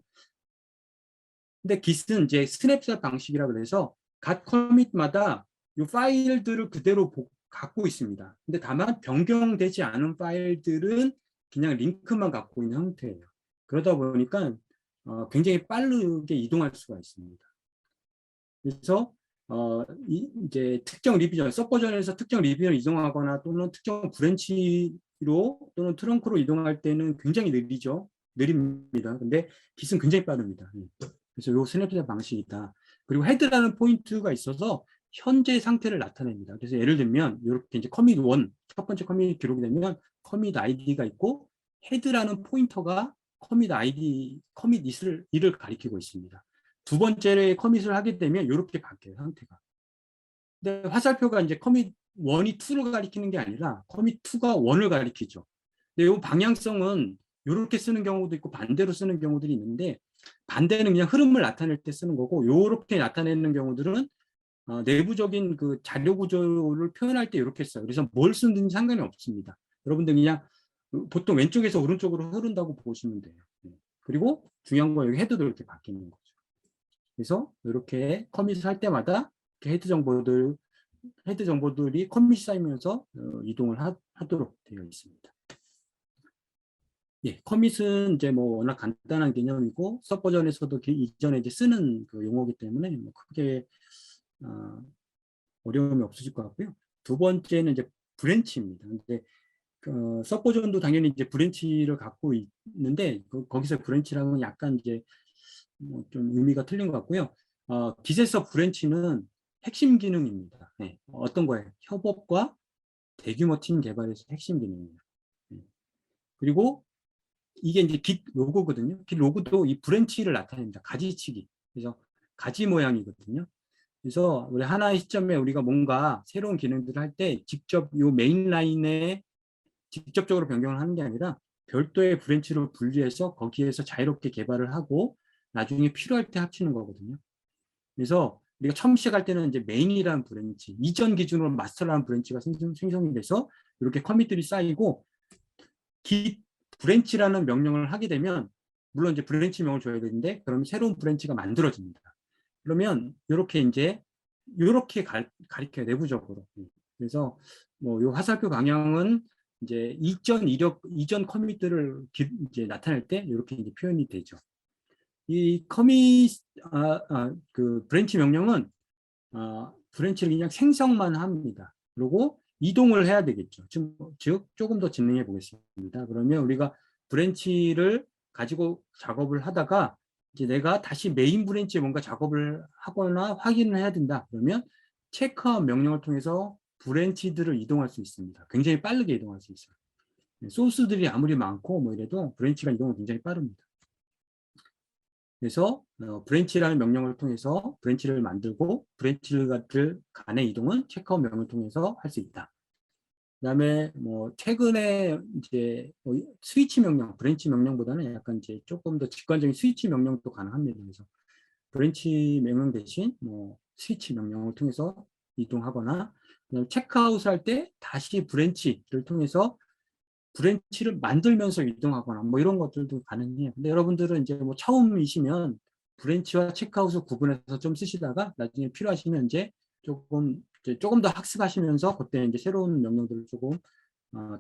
근데 Git은 이제 스냅샷 방식이라 그래서 각 커밋마다 이 파일들을 그대로 갖고 있습니다. 근데 다만 변경되지 않은 파일들은 그냥 링크만 갖고 있는 형태예요. 그러다 보니까 굉장히 빠르게 이동할 수가 있습니다. 그래서 이제 특정 리비전, 서 버전에서 특정 리비전을 이동하거나 또는 특정 브랜치로 또는 트렁크로 이동할 때는 굉장히 느립니다. 근데 Git은 굉장히 빠릅니다. 그래서 요 스냅샷 방식이다. 그리고 헤드라는 포인트가 있어서 현재 상태를 나타냅니다. 그래서 예를 들면 이렇게 이제 커밋 1, 첫 번째 커밋 기록이 되면 커밋 아이디가 있고 헤드라는 포인터가 커밋 아이디, 커밋 이를 가리키고 있습니다. 두 번째 커밋을 하게 되면 이렇게 바뀌어요, 상태가. 근데 화살표가 이제 커밋 1이 2를 가리키는 게 아니라 커밋 2가 1을 가리키죠. 근데 이 방향성은 이렇게 쓰는 경우도 있고 반대로 쓰는 경우들이 있는데 반대는 그냥 흐름을 나타낼 때 쓰는 거고 이렇게 나타내는 경우들은 내부적인 그 자료 구조를 표현할 때 이렇게 써요. 그래서 뭘 쓰든지 상관이 없습니다. 여러분들 그냥 보통 왼쪽에서 오른쪽으로 흐른다고 보시면 돼요. 그리고 중요한 건 여기 헤드도 이렇게 바뀌는 거죠. 그래서 이렇게 커밋을 할 때마다 헤드 정보들이 커밋이 쌓이면서 이동을 하도록 되어 있습니다. 예, 커밋은 이제 뭐 워낙 간단한 개념이고 서 버전에서도 이전에 이제 쓰는 그 용어이기 때문에 뭐 크게 어려움이 없으실 것 같고요. 두 번째는 이제 브랜치입니다. 근데 서 버전도 당연히 이제 브랜치를 갖고 있는데 거기서 브랜치랑은 약간 이제 뭐 좀 의미가 틀린 것 같고요. Git에서 브랜치는 핵심 기능입니다. 네, 어떤 거예요? 협업과 대규모 팀 개발에서 핵심 기능입니다. 그리고 이게 이제 Git 로고거든요. Git 로고도 이 브랜치를 나타냅니다. 가지치기. 그래서 가지 모양이거든요. 그래서 우리 하나의 시점에 우리가 뭔가 새로운 기능들을 할 때 직접 이 메인 라인에 직접적으로 변경을 하는 게 아니라 별도의 브랜치로 분리해서 거기에서 자유롭게 개발을 하고 나중에 필요할 때 합치는 거거든요. 그래서 우리가 처음 시작할 때는 이제 메인이라는 브랜치, 이전 기준으로 마스터라는 브랜치가 생성이 돼서 이렇게 커밋들이 쌓이고 git 브랜치라는 명령을 하게 되면 물론 이제 브랜치 명을 줘야 되는데 그러면 새로운 브랜치가 만들어집니다. 그러면 이렇게 이제 이렇게 가리켜요, 내부적으로. 그래서 뭐 요 화살표 방향은 이제 이전 커밋들을 이제 나타낼 때 이렇게 이제 표현이 되죠. 이 커밋 그 브랜치 명령은 브랜치를 그냥 생성만 합니다. 그리고 이동을 해야 되겠죠. 즉 조금 더 진행해 보겠습니다. 그러면 우리가 브랜치를 가지고 작업을 하다가 이제 내가 다시 메인 브랜치에 뭔가 작업을 하거나 확인을 해야 된다. 그러면 체크아웃 명령을 통해서 브랜치들을 이동할 수 있습니다. 굉장히 빠르게 이동할 수 있어요. 소스들이 아무리 많고 뭐 이래도 브랜치가 이동은 굉장히 빠릅니다. 그래서 브랜치라는 명령을 통해서 브랜치를 만들고 브랜치들 간의 이동은 체크아웃 명령을 통해서 할 수 있다. 그다음에 뭐 최근에 이제 스위치 명령, 브랜치 명령보다는 약간 이제 조금 더 직관적인 스위치 명령도 가능합니다. 그래서 브랜치 명령 대신 뭐 스위치 명령을 통해서 이동하거나 그다음에 체크아웃을 할 때 다시 브랜치를 통해서 브랜치를 만들면서 이동하거나 뭐 이런 것들도 가능해요. 근데 여러분들은 이제 뭐 처음이시면 브랜치와 체크아웃을 구분해서 좀 쓰시다가 나중에 필요하시면 이제 조금 더 학습하시면서 그때 이제 새로운 명령들을 조금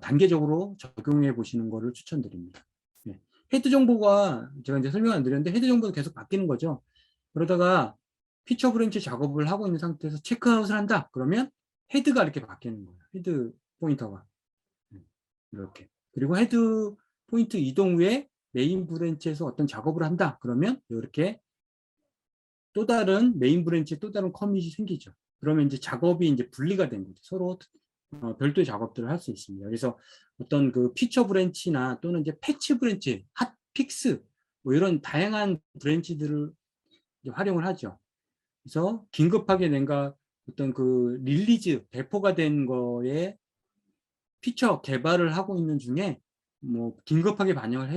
단계적으로 적용해 보시는 것을 추천드립니다. 네. 헤드 정보가 제가 이제 설명 안 드렸는데 헤드 정보도 계속 바뀌는 거죠. 그러다가 피처 브랜치 작업을 하고 있는 상태에서 체크아웃을 한다. 그러면 헤드가 이렇게 바뀌는 거예요. 헤드 포인터가. 이렇게. 그리고 헤드 포인트 이동 후에 메인 브랜치에서 어떤 작업을 한다. 그러면 이렇게 또 다른 메인 브랜치에 또 다른 커밋이 생기죠. 그러면 이제 작업이 이제 분리가 된 거죠. 서로 별도의 작업들을 할 수 있습니다. 그래서 어떤 그 피처 브랜치나 또는 이제 패치 브랜치, 핫픽스 뭐 이런 다양한 브랜치들을 활용을 하죠. 그래서 긴급하게 뭔가 어떤 그 릴리즈 배포가 된 거에 피처 개발을 하고 있는 중에 뭐 긴급하게 반영을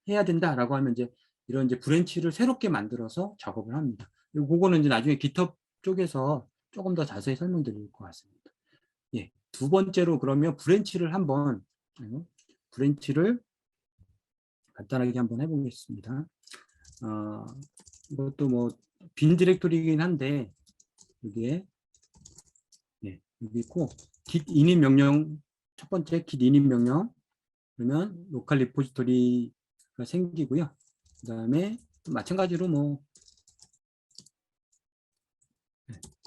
해야 된다라고 하면 이제 이런 이제 브랜치를 새롭게 만들어서 작업을 합니다. 그리고 그거는 이제 나중에 GitHub 쪽에서 조금 더 자세히 설명드릴 것 같습니다. 예, 두 번째로 그러면 브랜치를 간단하게 한번 해보겠습니다. 이것도 뭐 빈 디렉토리이긴 한데 여기에 여기 있고 git init 명령 첫 번째 git init 명령 그러면 로컬 리포지토리가 생기고요. 그 다음에 마찬가지로 뭐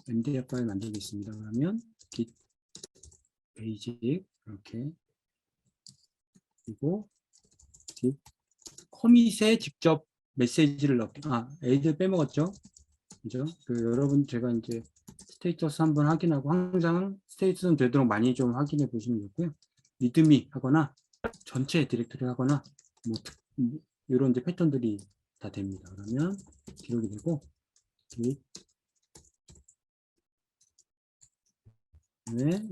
MDF 파일 만들겠습니다. 그러면 git basic 이렇게 그리고 git 커밋에 직접 메시지를 넣게 에이드 빼먹었죠. 그죠? 여러분 제가 이제 스테이터스 한번 확인하고 항상 스테이터스는 되도록 많이 좀 확인해 보시면 좋고요. 리드미 하거나 전체 디렉토리 하거나 뭐 이런 이제 패턴들이 다 됩니다. 그러면 기록이 되고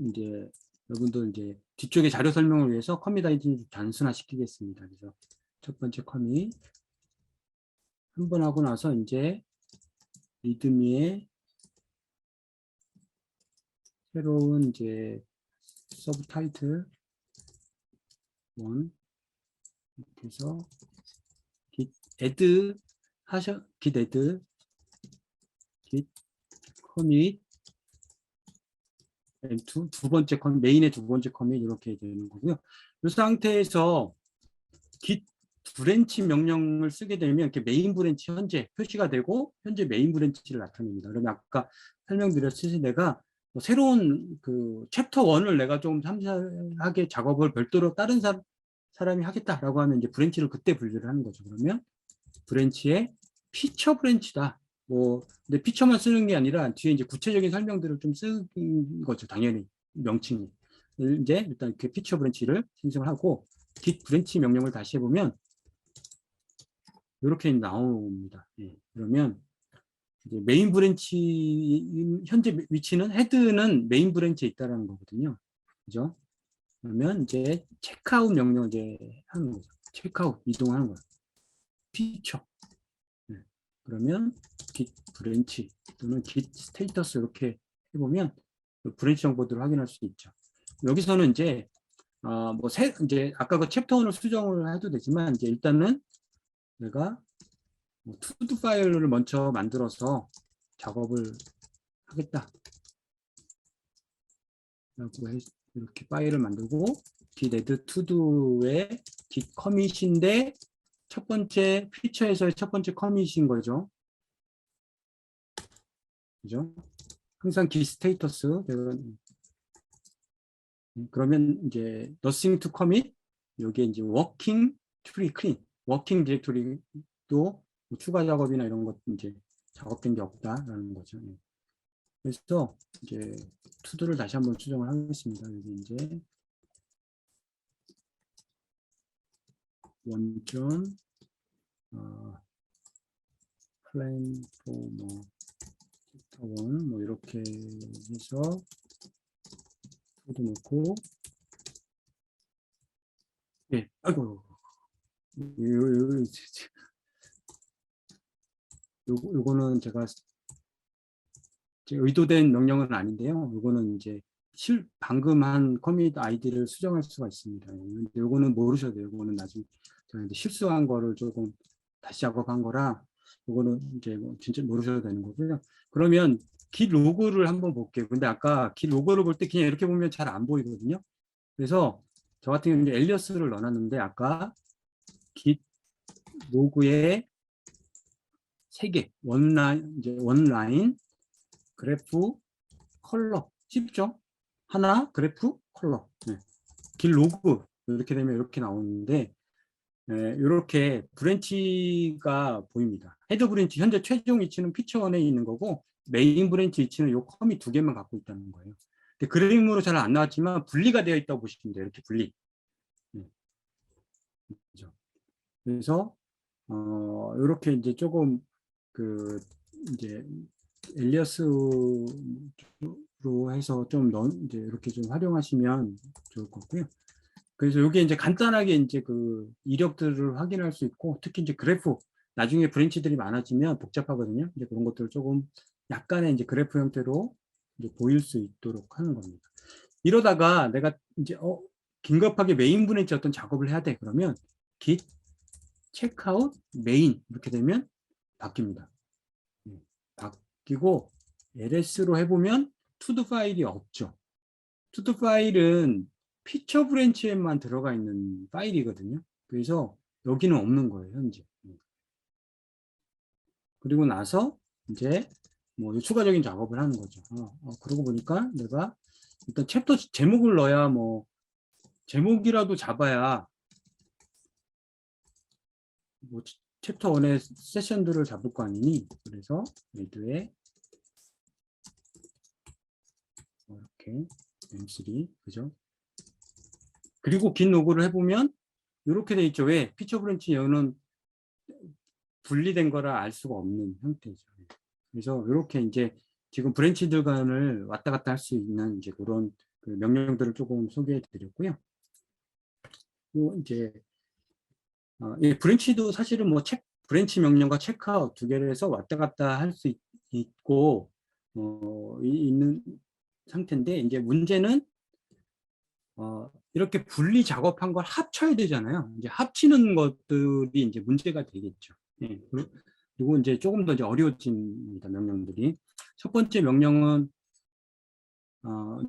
이제 여러분도 이제 뒤쪽에 자료 설명을 위해서 커밋 아이디를 단순화시키겠습니다. 그래서 첫 번째 커밋 한 번 하고 나서 이제 리드미에 새로운 이제 서브 타이틀 1 이렇게 해서 git add git commit 두 번째 커밋 메인의 두 번째 커밋 이렇게 되는 거고요. 이 상태에서 git 브랜치 명령을 쓰게 되면 이렇게 메인 브랜치 현재 표시가 되고 현재 메인 브랜치를 나타냅니다. 그러면 아까 설명드렸듯이 내가 새로운 그 챕터 1을 내가 좀 상세하게 작업을 별도로 다른 사람이 하겠다라고 하면 이제 브랜치를 그때 분류를 하는 거죠. 그러면 브랜치의 피처 브랜치다. 뭐 근데 피처만 쓰는 게 아니라 뒤에 이제 구체적인 설명들을 좀 쓰는 거죠. 당연히 명칭이. 이제 일단 그 피처 브랜치를 생성을 하고 git 브랜치 명령을 다시 해보면 이렇게 나옵니다. 예, 그러면 이제 메인 브랜치 현재 위치는 헤드는 메인 브랜치에 있다라는 거거든요. 그죠? 그러면 이제 체크아웃 명령을 이제 하는 거죠. 체크아웃 이동하는 거예요. 피처. 네. 그러면 git 브랜치 또는 git 스테이터스 이렇게 해보면 브랜치 정보들을 확인할 수 있죠. 여기서는 이제 이제 아까 그 챕터 1을 수정을 해도 되지만 이제 일단은 내가 투두 파일을 먼저 만들어서 작업을 하겠다. 이렇게 파일을 만들고 git add to도의 git commit인데 첫 번째 피처에서의 첫 번째 커밋인 거죠. 그죠? 항상 git 스테이터스 그러면 이제 nothing to commit 여기에 이제 working tree clean 워킹 디렉토리도 추가 작업이나 이런 것 이제 작업된 게 없다라는 거죠. 그래서 이제 투두를 다시 한번 수정을 하겠습니다. 여기 이제 원점 플랜 포뭐 챕터 1 뭐 이렇게 해서 투두 넣고 예, 아이고 요거는 제가 의도된 명령은 아닌데요. 요거는 이제 방금 한 커밋 아이디를 수정할 수가 있습니다. 근데 요거는 모르셔도 돼요. 요거는 나중에 제가 이제 실수한 거를 조금 다시 작업한 거라 요거는 이제 뭐 진짜 모르셔도 되는 거고요. 그러면 git 로그를 한번 볼게요. 근데 아까 git 로그를 볼 때 그냥 이렇게 보면 잘 안 보이거든요. 그래서 저 같은 경우는 엘리어스를 넣어놨는데 아까 git 로그에 3개 원라인 그래프 컬러 쉽죠? 하나, 그래프, 컬러. 네. 길 로그. 이렇게 되면 이렇게 나오는데, 이렇게 브랜치가 보입니다. 헤드 브랜치, 현재 최종 위치는 피처1에 있는 거고, 메인 브랜치 위치는 요 컴이 두 개만 갖고 있다는 거예요. 근데 그림으로 잘 안 나왔지만, 분리가 되어 있다고 보시면 돼요. 이렇게 분리. 네. 그렇죠. 그래서, 이렇게 이제 조금, 그, 이제, 엘리어스로 해서 좀 이제 이렇게 좀 활용하시면 좋을 것 같고요. 그래서 여기 이제 간단하게 이제 그 이력들을 확인할 수 있고, 특히 이제 그래프, 나중에 브랜치들이 많아지면 복잡하거든요. 이제 그런 것들을 조금 약간의 이제 그래프 형태로 이제 보일 수 있도록 하는 겁니다. 이러다가 내가 이제 긴급하게 메인 브랜치 어떤 작업을 해야 돼. 그러면 git checkout main 이렇게 되면 바뀝니다. 바뀌고 ls로 해보면 to 파일이 없죠. to 파일은 피처 브랜치에만 들어가 있는 파일이거든요. 그래서 여기는 없는 거예요, 현재. 그리고 나서 이제 뭐 추가적인 작업을 하는 거죠. 그러고 보니까 내가 일단 챕터 제목을 넣어야 뭐 제목이라도 잡아야 뭐 챕터 1의 세션들을 잡을 거 아니니. 그래서 레드에 이렇게 M3 그죠? 그리고 긴 로그를 해보면 이렇게 돼 있죠. 왜? 피처 브랜치 여는 분리된 거라 알 수가 없는 형태죠. 그래서 이렇게 이제 지금 브랜치들 간을 왔다 갔다 할 수 있는 이제 그런 그 명령들을 조금 소개해 드렸고요. 또 이제 이 브랜치도 사실은 뭐 브랜치 명령과 체크아웃 두 개를 해서 왔다 갔다 할 수 있고 있는 상태인데, 이제 문제는 이렇게 분리 작업한 걸 합쳐야 되잖아요. 이제 합치는 것들이 이제 문제가 되겠죠. 예, 그리고 이제 조금 더 이제 어려워집니다, 명령들이. 첫 번째 명령은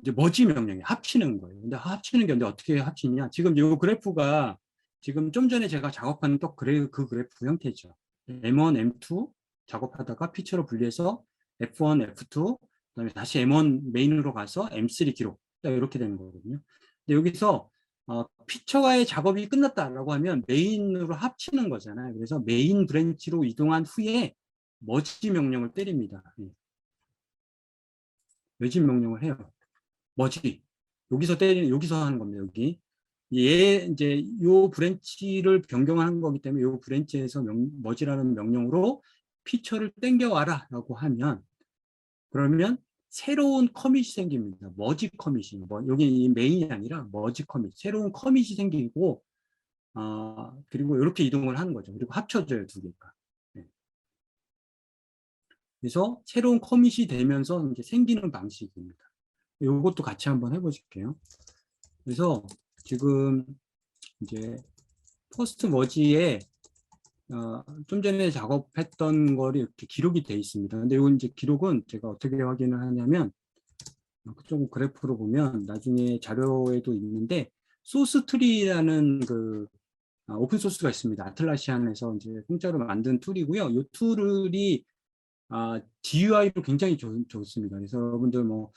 이제 머지 명령이 합치는 거예요. 근데 합치는 게 근데 어떻게 합치냐? 지금 이 그래프가 지금 좀 전에 제가 작업한 또 그 그래프 형태죠. M1, M2 작업하다가 피처로 분리해서 F1, F2, 그다음에 다시 M1 메인으로 가서 M3 기록 이렇게 되는 거거든요. 근데 여기서 피처와의 작업이 끝났다라고 하면 메인으로 합치는 거잖아요. 그래서 메인 브랜치로 이동한 후에 머지 명령을 때립니다. 매집 명령을 해요. 머지. 여기서 하는 겁니다. 여기. 이제 요 브랜치를 변경하는 거기 때문에 요 브랜치에서 머지라는 명령으로 피처를 땡겨와라 라고 하면, 그러면 새로운 커밋이 생깁니다. 머지 커밋이. 여기 메인이 아니라 머지 커밋. 새로운 커밋이 생기고, 그리고 이렇게 이동을 하는 거죠. 그리고 합쳐져요, 두 개가. 네. 그래서 새로운 커밋이 되면서 이제 생기는 방식입니다. 이것도 같이 한번 해보실게요. 그래서 지금 이제 포스트 머지에 좀 전에 작업했던 거를 이렇게 기록이 돼 있습니다. 근데 이건 이제 기록은 제가 어떻게 확인을 하냐면, 좀 그래프로 보면 나중에 자료에도 있는데, 소스 트리라는 그 오픈 소스가 있습니다. 아틀라시안에서 이제 공짜로 만든 툴이고요. 이 툴이 GUI로 굉장히 좋습니다. 그래서 여러분들 뭐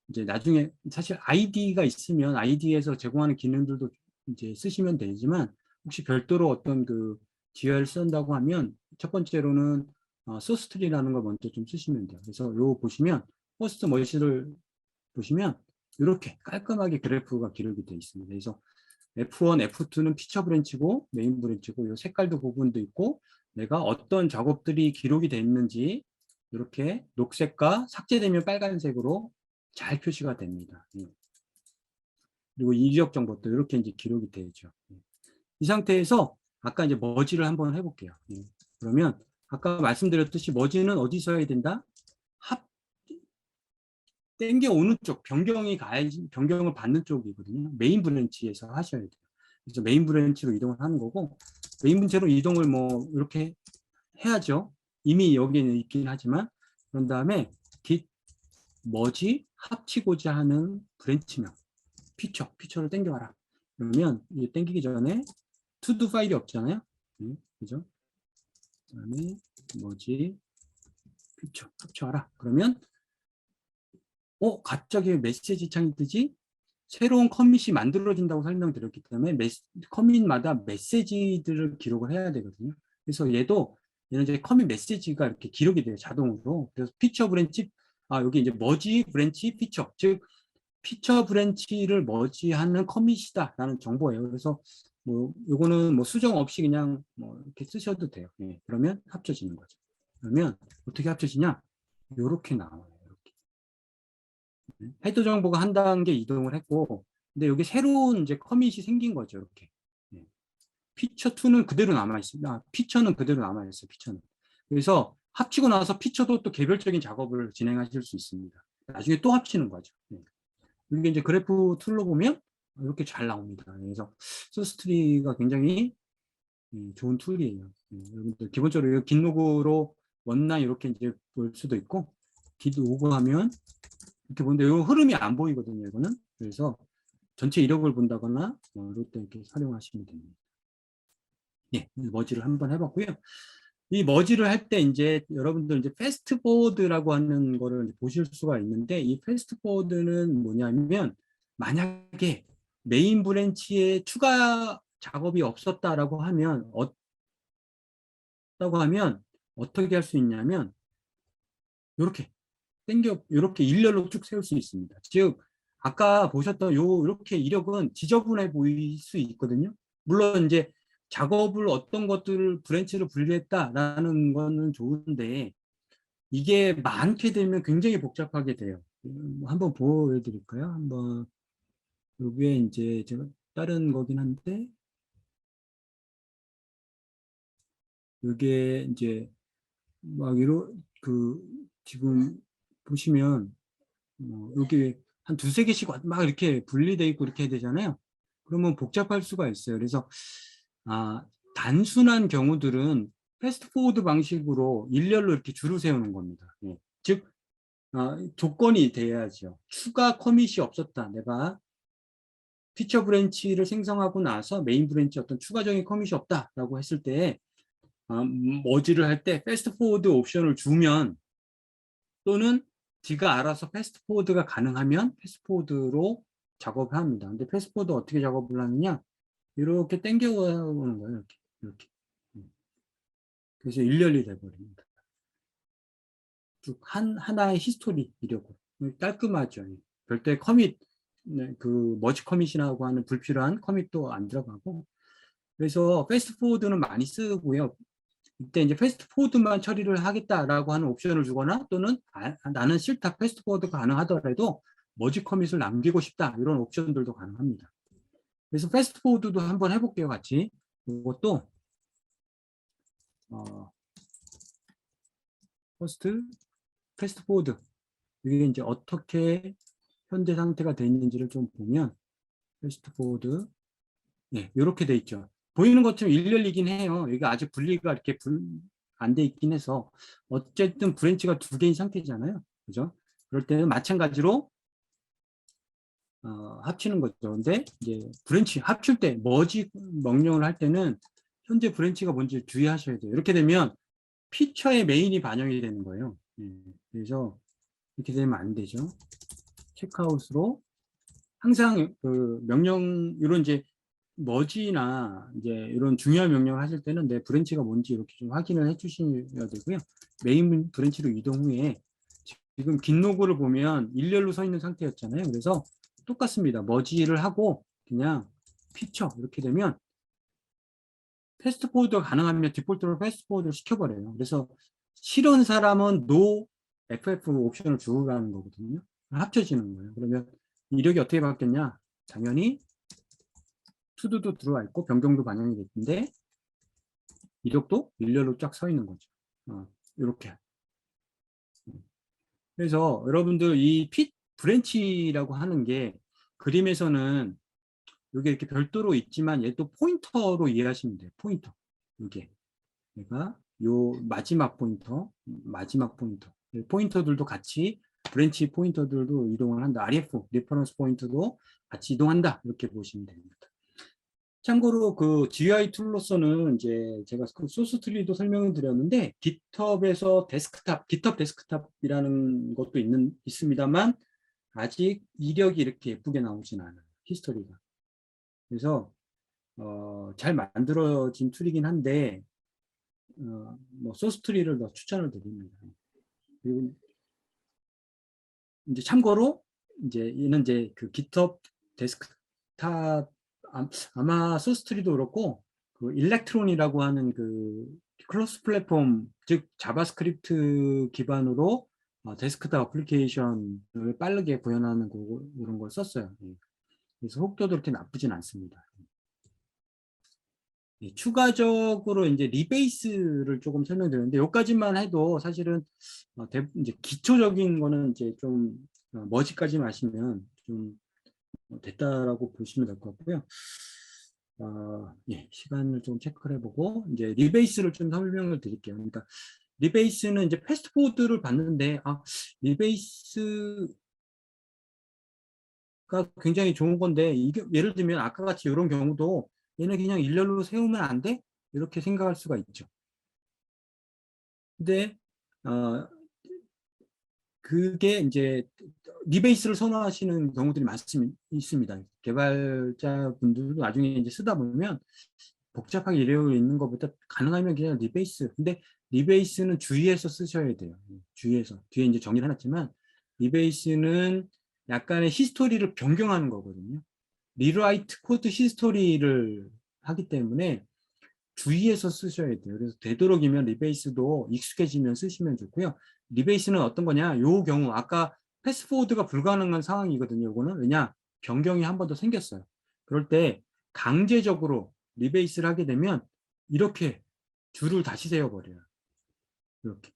이제 나중에 사실 아이디가 있으면 아이디에서 제공하는 기능들도 이제 쓰시면 되지만, 혹시 별도로 어떤 그 GUI를 쓴다고 하면 첫 번째로는 소스트리라는 걸 먼저 좀 쓰시면 돼요. 그래서 요 보시면 포스트 머지를 보시면 이렇게 깔끔하게 그래프가 기록이 되어 있습니다. 그래서 F1, F2는 피처 브랜치고 메인 브랜치고 요 색깔도 부분도 있고, 내가 어떤 작업들이 기록이 되어 있는지 이렇게 녹색과 삭제되면 빨간색으로 잘 표시가 됩니다. 그리고 이력 정보도 이렇게 이제 기록이 되죠. 이 상태에서 아까 이제 머지를 한번 해볼게요. 그러면 아까 말씀드렸듯이 머지는 어디서 해야 된다? 땡겨오는 쪽, 변경을 받는 쪽이거든요. 메인 브랜치에서 하셔야 돼요. 그래서 메인 브랜치로 이동을 하는 거고, 메인 브랜치로 이동을 뭐 이렇게 해야죠. 이미 여기는 있긴 하지만, 그런 다음에 git 머지 합치고자 하는 브랜치명 피처를 땡겨와라. 그러면 이게 땡기기 전에 to 파일이 없잖아요. 그죠? 그다음에 머지 피처 합쳐와라. 그러면 갑자기 메시지 창이 뜨지? 새로운 커밋이 만들어진다고 설명드렸기 때문에 커밋마다 메시지들을 기록을 해야 되거든요. 그래서 얘는 이제 커밋 메시지가 이렇게 기록이 돼요, 자동으로. 그래서 피처 브랜치, 여기 이제 머지 브랜치 피처, 즉 피처 브랜치를 머지하는 커밋이다라는 정보예요. 그래서 요거는 수정 없이 그냥 이렇게 쓰셔도 돼요. 예, 그러면 합쳐지는 거죠. 그러면 어떻게 합쳐지냐? 요렇게 나와요. 헤더 정보가 한 단계 이동을 했고, 근데 여기 새로운 이제 커밋이 생긴 거죠, 이렇게. 피처 2는 그대로 남아있습니다. 피처는 그대로 남아있어요, 피처는. 그래서 합치고 나서 피처도 또 개별적인 작업을 진행하실 수 있습니다. 나중에 또 합치는 거죠. 이게 이제 그래프 툴로 보면 이렇게 잘 나옵니다. 그래서 소스트리가 굉장히 좋은 툴이에요. 여러분들 기본적으로 긴 로그로 원라인 이렇게 이제 볼 수도 있고, 긴 로그 하면 이렇게 보는데 이 흐름이 안 보이거든요, 이거는. 그래서 전체 이력을 본다거나 이럴 때 이렇게 활용하시면 됩니다. 예, 머지를 한번 해봤고요. 이 머지를 할 때 이제 여러분들 이제 패스트포워드라고 하는 거를 보실 수가 있는데, 이 패스트포워드는 뭐냐면 만약에 메인 브랜치에 추가 작업이 없었다라고 하면 어떻게 할 수 있냐면 이렇게 이렇게 일렬로 쭉 세울 수 있습니다. 즉 아까 보셨던 이렇게 이력은 지저분해 보일 수 있거든요. 물론 이제 작업을 어떤 것들을 브랜치로 분리했다라는 거는 좋은데 이게 많게 되면 굉장히 복잡하게 돼요. 한번 보여드릴까요? 한번 여기에 이제 제가 다른 거긴 한데 여기에 이제 막 지금 보시면 여기 한 두세 개씩 막 이렇게 분리돼 있고 이렇게 해야 되잖아요. 그러면 복잡할 수가 있어요. 그래서 단순한 경우들은 패스트포워드 방식으로 일렬로 이렇게 줄을 세우는 겁니다. 예. 즉 조건이 돼야죠. 추가 커밋이 없었다. 내가 피처 브랜치를 생성하고 나서 메인 브랜치 어떤 추가적인 커밋이 없다라고 했을 때 머지를 할 때 패스트포워드 옵션을 주면 또는 지가 알아서 패스트포워드가 가능하면 패스트포워드로 작업을 합니다. 근데 패스트포워드 어떻게 작업을 하느냐? 이렇게 당겨오는 거예요. 이렇게. 그래서 일렬이 돼버립니다. 쭉 하나의 히스토리 이려고 깔끔하죠. 별도의 커밋, 그 머지 커밋이라고 하는 불필요한 커밋도 안 들어가고. 그래서 패스트포워드는 많이 쓰고요. 이때 이제 패스트포워드만 처리를 하겠다라고 하는 옵션을 주거나 또는 나는 싫다, 패스트포워드가 가능하더라도 머지 커밋을 남기고 싶다, 이런 옵션들도 가능합니다. 그래서 패스트포워드도 한번 해볼게요, 같이. 이것도 패스트포워드 이게 이제 어떻게 현재 상태가 되어 있는지를 좀 보면 패스트포워드 이렇게 돼 있죠. 보이는 것처럼 일렬이긴 해요. 여기 아직 분리가 이렇게 안 돼 있긴 해서 어쨌든 브랜치가 두 개인 상태잖아요. 그죠? 그럴 때는 마찬가지로 합치는 거죠. 근데 이제 브랜치 합칠 때 머지 명령을 할 때는 현재 브랜치가 뭔지 주의하셔야 돼요. 이렇게 되면 피처의 메인이 반영이 되는 거예요. 그래서 이렇게 되면 안 되죠. 체크아웃으로 항상 그 명령 이런 이제 머지나 이제 이런 중요한 명령을 하실 때는 내 브랜치가 뭔지 이렇게 좀 확인을 해 주셔야 되고요. 메인 브랜치로 이동 후에 지금 긴 로그를 보면 일렬로 서 있는 상태였잖아요. 그래서 똑같습니다. 머지를 하고 그냥 피처 이렇게 되면 패스트포워드가 가능하면 디폴트로 패스트포워드를 시켜버려요. 그래서 싫은 사람은 no FF 옵션을 주라는 거거든요. 합쳐지는 거예요. 그러면 이력이 어떻게 바뀌었냐? 당연히 투두도 들어와 있고 변경도 반영이 됐는데 이력도 일렬로 쫙 서 있는 거죠. 이렇게. 그래서 여러분들 이 브랜치라고 하는 게 그림에서는 이게 이렇게 별도로 있지만 얘도 포인터로 이해하시면 돼요. 포인터. 이게 얘가 요 마지막 포인터. 포인터들도 같이 브랜치 포인터들도 이동을 한다. RF 리퍼런스 포인트도 같이 이동한다. 이렇게 보시면 됩니다. 참고로 그 GUI 툴로서는 이제 제가 그 소스 트리도 설명을 드렸는데 GitHub 데스크탑이라는 것도 있습니다만 아직 이력이 이렇게 예쁘게 나오진 않아요. 히스토리가. 그래서 잘 만들어진 툴이긴 한데 뭐 소스 트리를 더 추천을 드립니다. 그리고 이제 참고로 이제 얘는 이제 그 GitHub 데스크탑 아마 소스 트리도 그렇고 그 일렉트론이라고 하는 그 크로스 플랫폼 즉 자바스크립트 기반으로 데스크탑 애플리케이션을 빠르게 구현하는 그런 걸 썼어요. 그래서 속도도 그렇게 나쁘진 않습니다. 추가적으로 이제 리베이스를 조금 설명드렸는데 여기까지만 해도 사실은 이제 기초적인 거는 이제 좀 머지까지 마시면 좀 됐다라고 보시면 될 것 같고요. 예, 시간을 좀 체크를 해보고 이제 리베이스를 좀 설명을 드릴게요. 그러니까 리베이스는 이제 패스트포워드를 봤는데 리베이스가 굉장히 좋은 건데 이게 예를 들면 아까 같이 이런 경우도 얘네 그냥 일렬로 세우면 안 돼? 이렇게 생각할 수가 있죠. 근데 그게 이제 리베이스를 선호하시는 경우들이 있습니다. 개발자분들도 나중에 이제 쓰다 보면 복잡하게 이루어 있는 것보다 가능하면 그냥 리베이스. 근데 리베이스는 주의해서 쓰셔야 돼요. 주의해서. 뒤에 이제 정리를 해놨지만 리베이스는 약간의 히스토리를 변경하는 거거든요. 리라이트 코드 히스토리를 하기 때문에 주의해서 쓰셔야 돼요. 그래서 되도록이면 리베이스도 익숙해지면 쓰시면 좋고요. 리베이스는 어떤 거냐? 요 경우 아까 패스포워드가 불가능한 상황이거든요. 이거는 왜냐? 변경이 한 번 더 생겼어요. 그럴 때 강제적으로 리베이스를 하게 되면 이렇게 줄을 다시 세워버려요. 이렇게.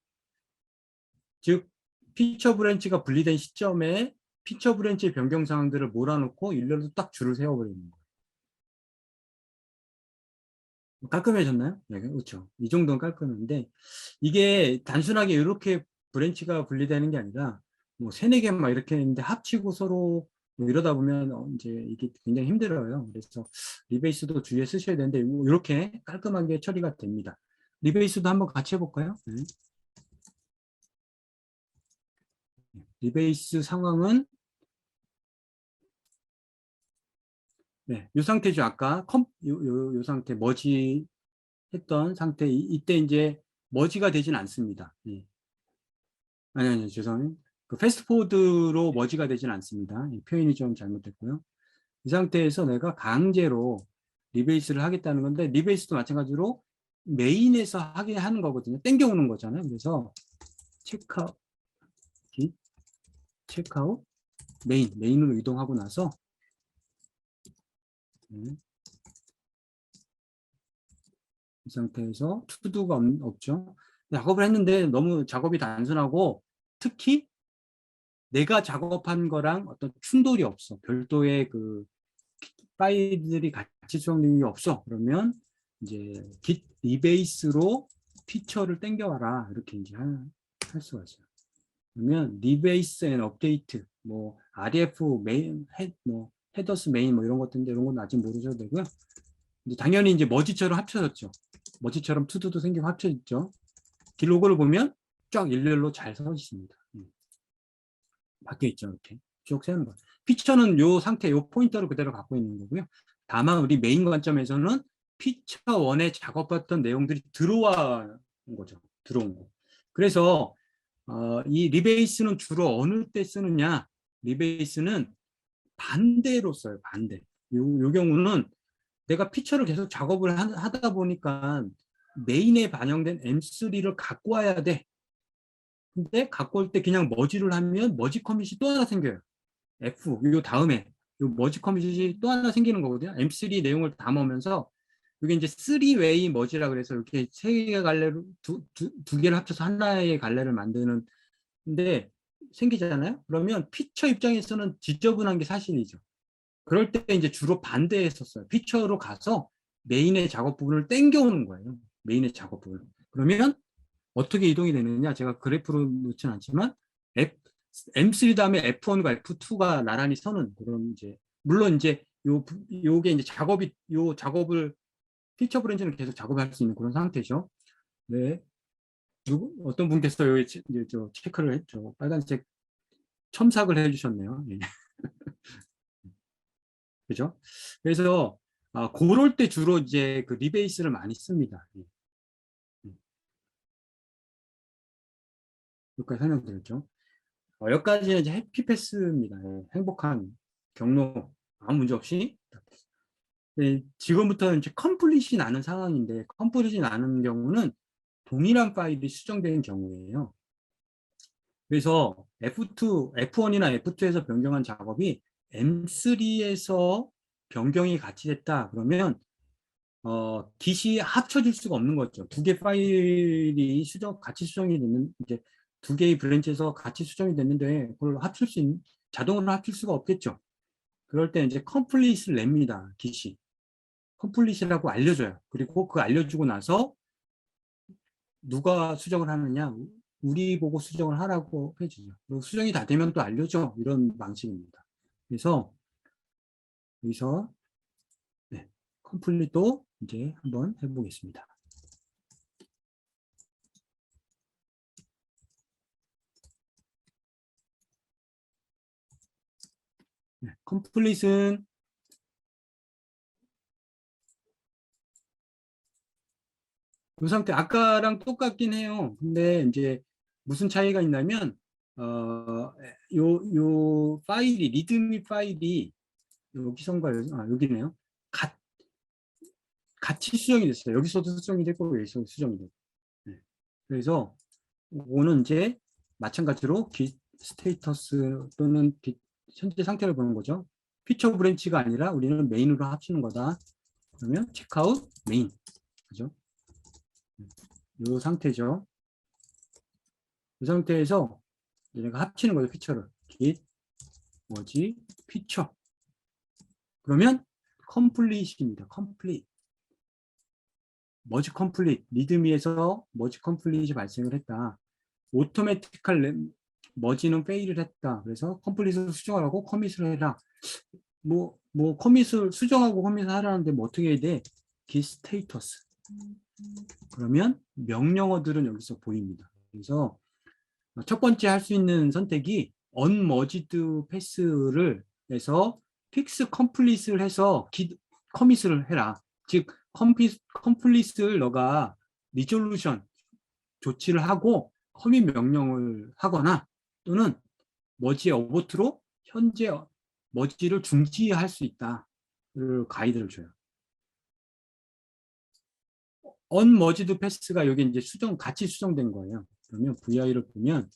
즉 피처 브랜치가 분리된 시점에 피처 브랜치의 변경 사항들을 몰아놓고 일렬로 딱 줄을 세워버리는 거예요. 깔끔해졌나요? 네, 그렇죠. 이 정도는 깔끔한데 이게 단순하게 이렇게 브랜치가 분리되는 게 아니라 뭐 세네 개 막 이렇게 있는데 합치고 서로 뭐 이러다 보면 이제 이게 굉장히 힘들어요. 그래서 리베이스도 주의해 쓰셔야 되는데 이렇게 깔끔하게 처리가 됩니다. 리베이스도 한번 같이 해볼까요? 네. 리베이스 상황은 네, 이 상태죠. 아까 요 상태 머지 했던 상태 이때 이제 머지가 되진 않습니다. 예. 아니 죄송해요. 그 패스트포워드로 머지가 되진 않습니다. 표현이 좀 잘못됐고요. 이 상태에서 내가 강제로 리베이스를 하겠다는 건데 리베이스도 마찬가지로 메인에서 하게 하는 거거든요. 땡겨오는 거잖아요. 그래서 체크아웃 체크아웃 메인으로 이동하고 나서 이 상태에서 투두가 없죠. 작업을 했는데 너무 작업이 단순하고 특히 내가 작업한 거랑 어떤 충돌이 없어. 별도의 그 파일들이 같이 수정된 게 없어. 그러면 이제 git 리베이스로 피처를 땡겨와라. 이렇게 이제 할 수가 있어요. 그러면 리베이스 앤 업데이트, 뭐 ref 메인, 뭐 헤더스 메인 뭐 이런 것들인데 이런 건 아직 모르셔도 되고요. 이제 당연히 이제 머지처럼 합쳐졌죠. 머지처럼 투두도 생기고 합쳐졌죠. 로고를 보면 쫙 일렬로 잘 서 있습니다. 바뀌어 있죠. 이렇게 쭉 세는 거. 피처는 요 상태, 요 포인터를 그대로 갖고 있는 거고요. 다만 우리 메인 관점에서는 피처 1에 작업했던 내용들이 들어온 거죠. 들어온 거. 그래서 이 리베이스는 주로 어느 때 쓰느냐? 리베이스는 반대로 써요. 반대. 요 경우는 내가 피처를 계속 작업을 하다 보니까 메인에 반영된 M3를 갖고 와야 돼. 근데 갖고 올 때 그냥 머지를 하면 머지 커밋이 또 하나 생겨요. F, 요 다음에 요 머지 커밋이 또 하나 생기는 거거든요. M3 내용을 담으면서 이게 이제 3웨이 머지라 그래서 이렇게 세 개의 갈래를 두 개를 합쳐서 하나의 갈래를 만드는 근데 생기잖아요. 그러면 피처 입장에서는 지저분한 게 사실이죠. 그럴 때 이제 주로 반대했었어요. 피처로 가서 메인의 작업 부분을 땡겨오는 거예요. 메인의 작업 부분. 그러면 어떻게 이동이 되느냐? 제가 그래프로 놓지는 않지만 M3 다음에 F1과 F2가 나란히 서는 그런 이제 물론 이제 요게 이제 요 작업을 피처 브랜치는 계속 작업할 수 있는 그런 상태죠. 네. 어떤 분께서 이제 저 체크를 했죠. 빨간색 첨삭을 해주셨네요. 예. 그죠? 그래서 그럴 때 주로 이제 그 리베이스를 많이 씁니다. 예. 여기까지 설명드렸죠. 여기까지는 이제 해피패스입니다. 예. 행복한 경로 아무 문제 없이. 네, 지금부터는 이제 컴플릿이 나는 상황인데 컴플릿이 나는 경우는 동일한 파일이 수정되는 경우예요. 그래서 F1이나 F2에서 변경한 작업이 M3에서 변경이 같이 됐다 그러면 깃이 합쳐질 수가 없는 거죠. 두 개 파일이 같이 수정이 됐는, 이제 두 개의 브랜치에서 같이 수정이 됐는데, 그걸 자동으로 합칠 수가 없겠죠. 그럴 때 이제 컴플릿을 냅니다, 깃이. 컴플릿이라고 알려줘요. 그리고 그 알려주고 나서 누가 수정을 하느냐, 우리 보고 수정을 하라고 해주죠. 그리고 수정이 다 되면 또 알려줘. 이런 방식입니다. 그래서 여기서 네, 컴플릿도 이제 한번 해보겠습니다. 네, 컴플릿은 이 상태 아까랑 똑같긴 해요. 근데 이제 무슨 차이가 있냐면 요 파일이 리드미 파일이 여기선가 여기네요. 같이 수정이 됐어요. 여기서도 수정이 됐고 여기서도 수정이 됐고. 네. 그래서 이거는 이제 마찬가지로 git 스테이터스 또는 git 현재 상태를 보는 거죠. 피처 브랜치가 아니라 우리는 메인으로 합치는 거다. 그러면 체크아웃 메인. 그죠? 이 상태죠. 이 상태에서 얘가 합치는 거죠. 피처를. git 뭐지? 피처. 그러면 컴플릿입니다. 컴플릿. 머지 컴플릿. 리드미에서 머지 컴플릿이 발생을 했다. 오토매티컬 머지는 페일을 했다. 그래서 컴플릿을 수정을 하고 커밋을 해라. 뭐 커밋을 수정하고 커밋을 하라는데 뭐 어떻게 해야 돼? git 스테이터스. 그러면 명령어들은 여기서 보입니다. 그래서 첫 번째 할 수 있는 선택이 unmerged pass를 해서 fix complete를 해서 git 커밋을 해라. 즉 컴플릿을 너가 리졸루션 조치를 하고 커밋 명령을 하거나 또는 머지 어보트로 현재 머지를 중지할 수 있다. 그 가이드를 줘요. unmerged pass가 여기 이제 같이 수정된 거예요. 그러면 VI를 보면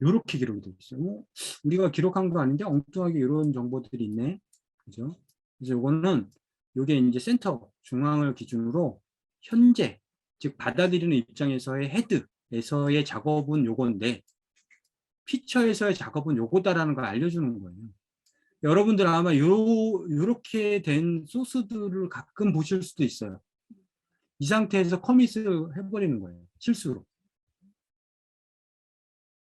이렇게 기록이 되어 있어요. 우리가 기록한 거 아닌데 엉뚱하게 이런 정보들이 있네. 그죠? 그래서 이거는 이게 이제 센터 중앙을 기준으로 현재 즉 받아들이는 입장에서의 헤드에서의 작업은 요건데 피처에서의 작업은 요거다라는 걸 알려주는 거예요. 여러분들 아마 요렇게 된 소스들을 가끔 보실 수도 있어요. 이 상태에서 커밋을 해버리는 거예요. 실수로.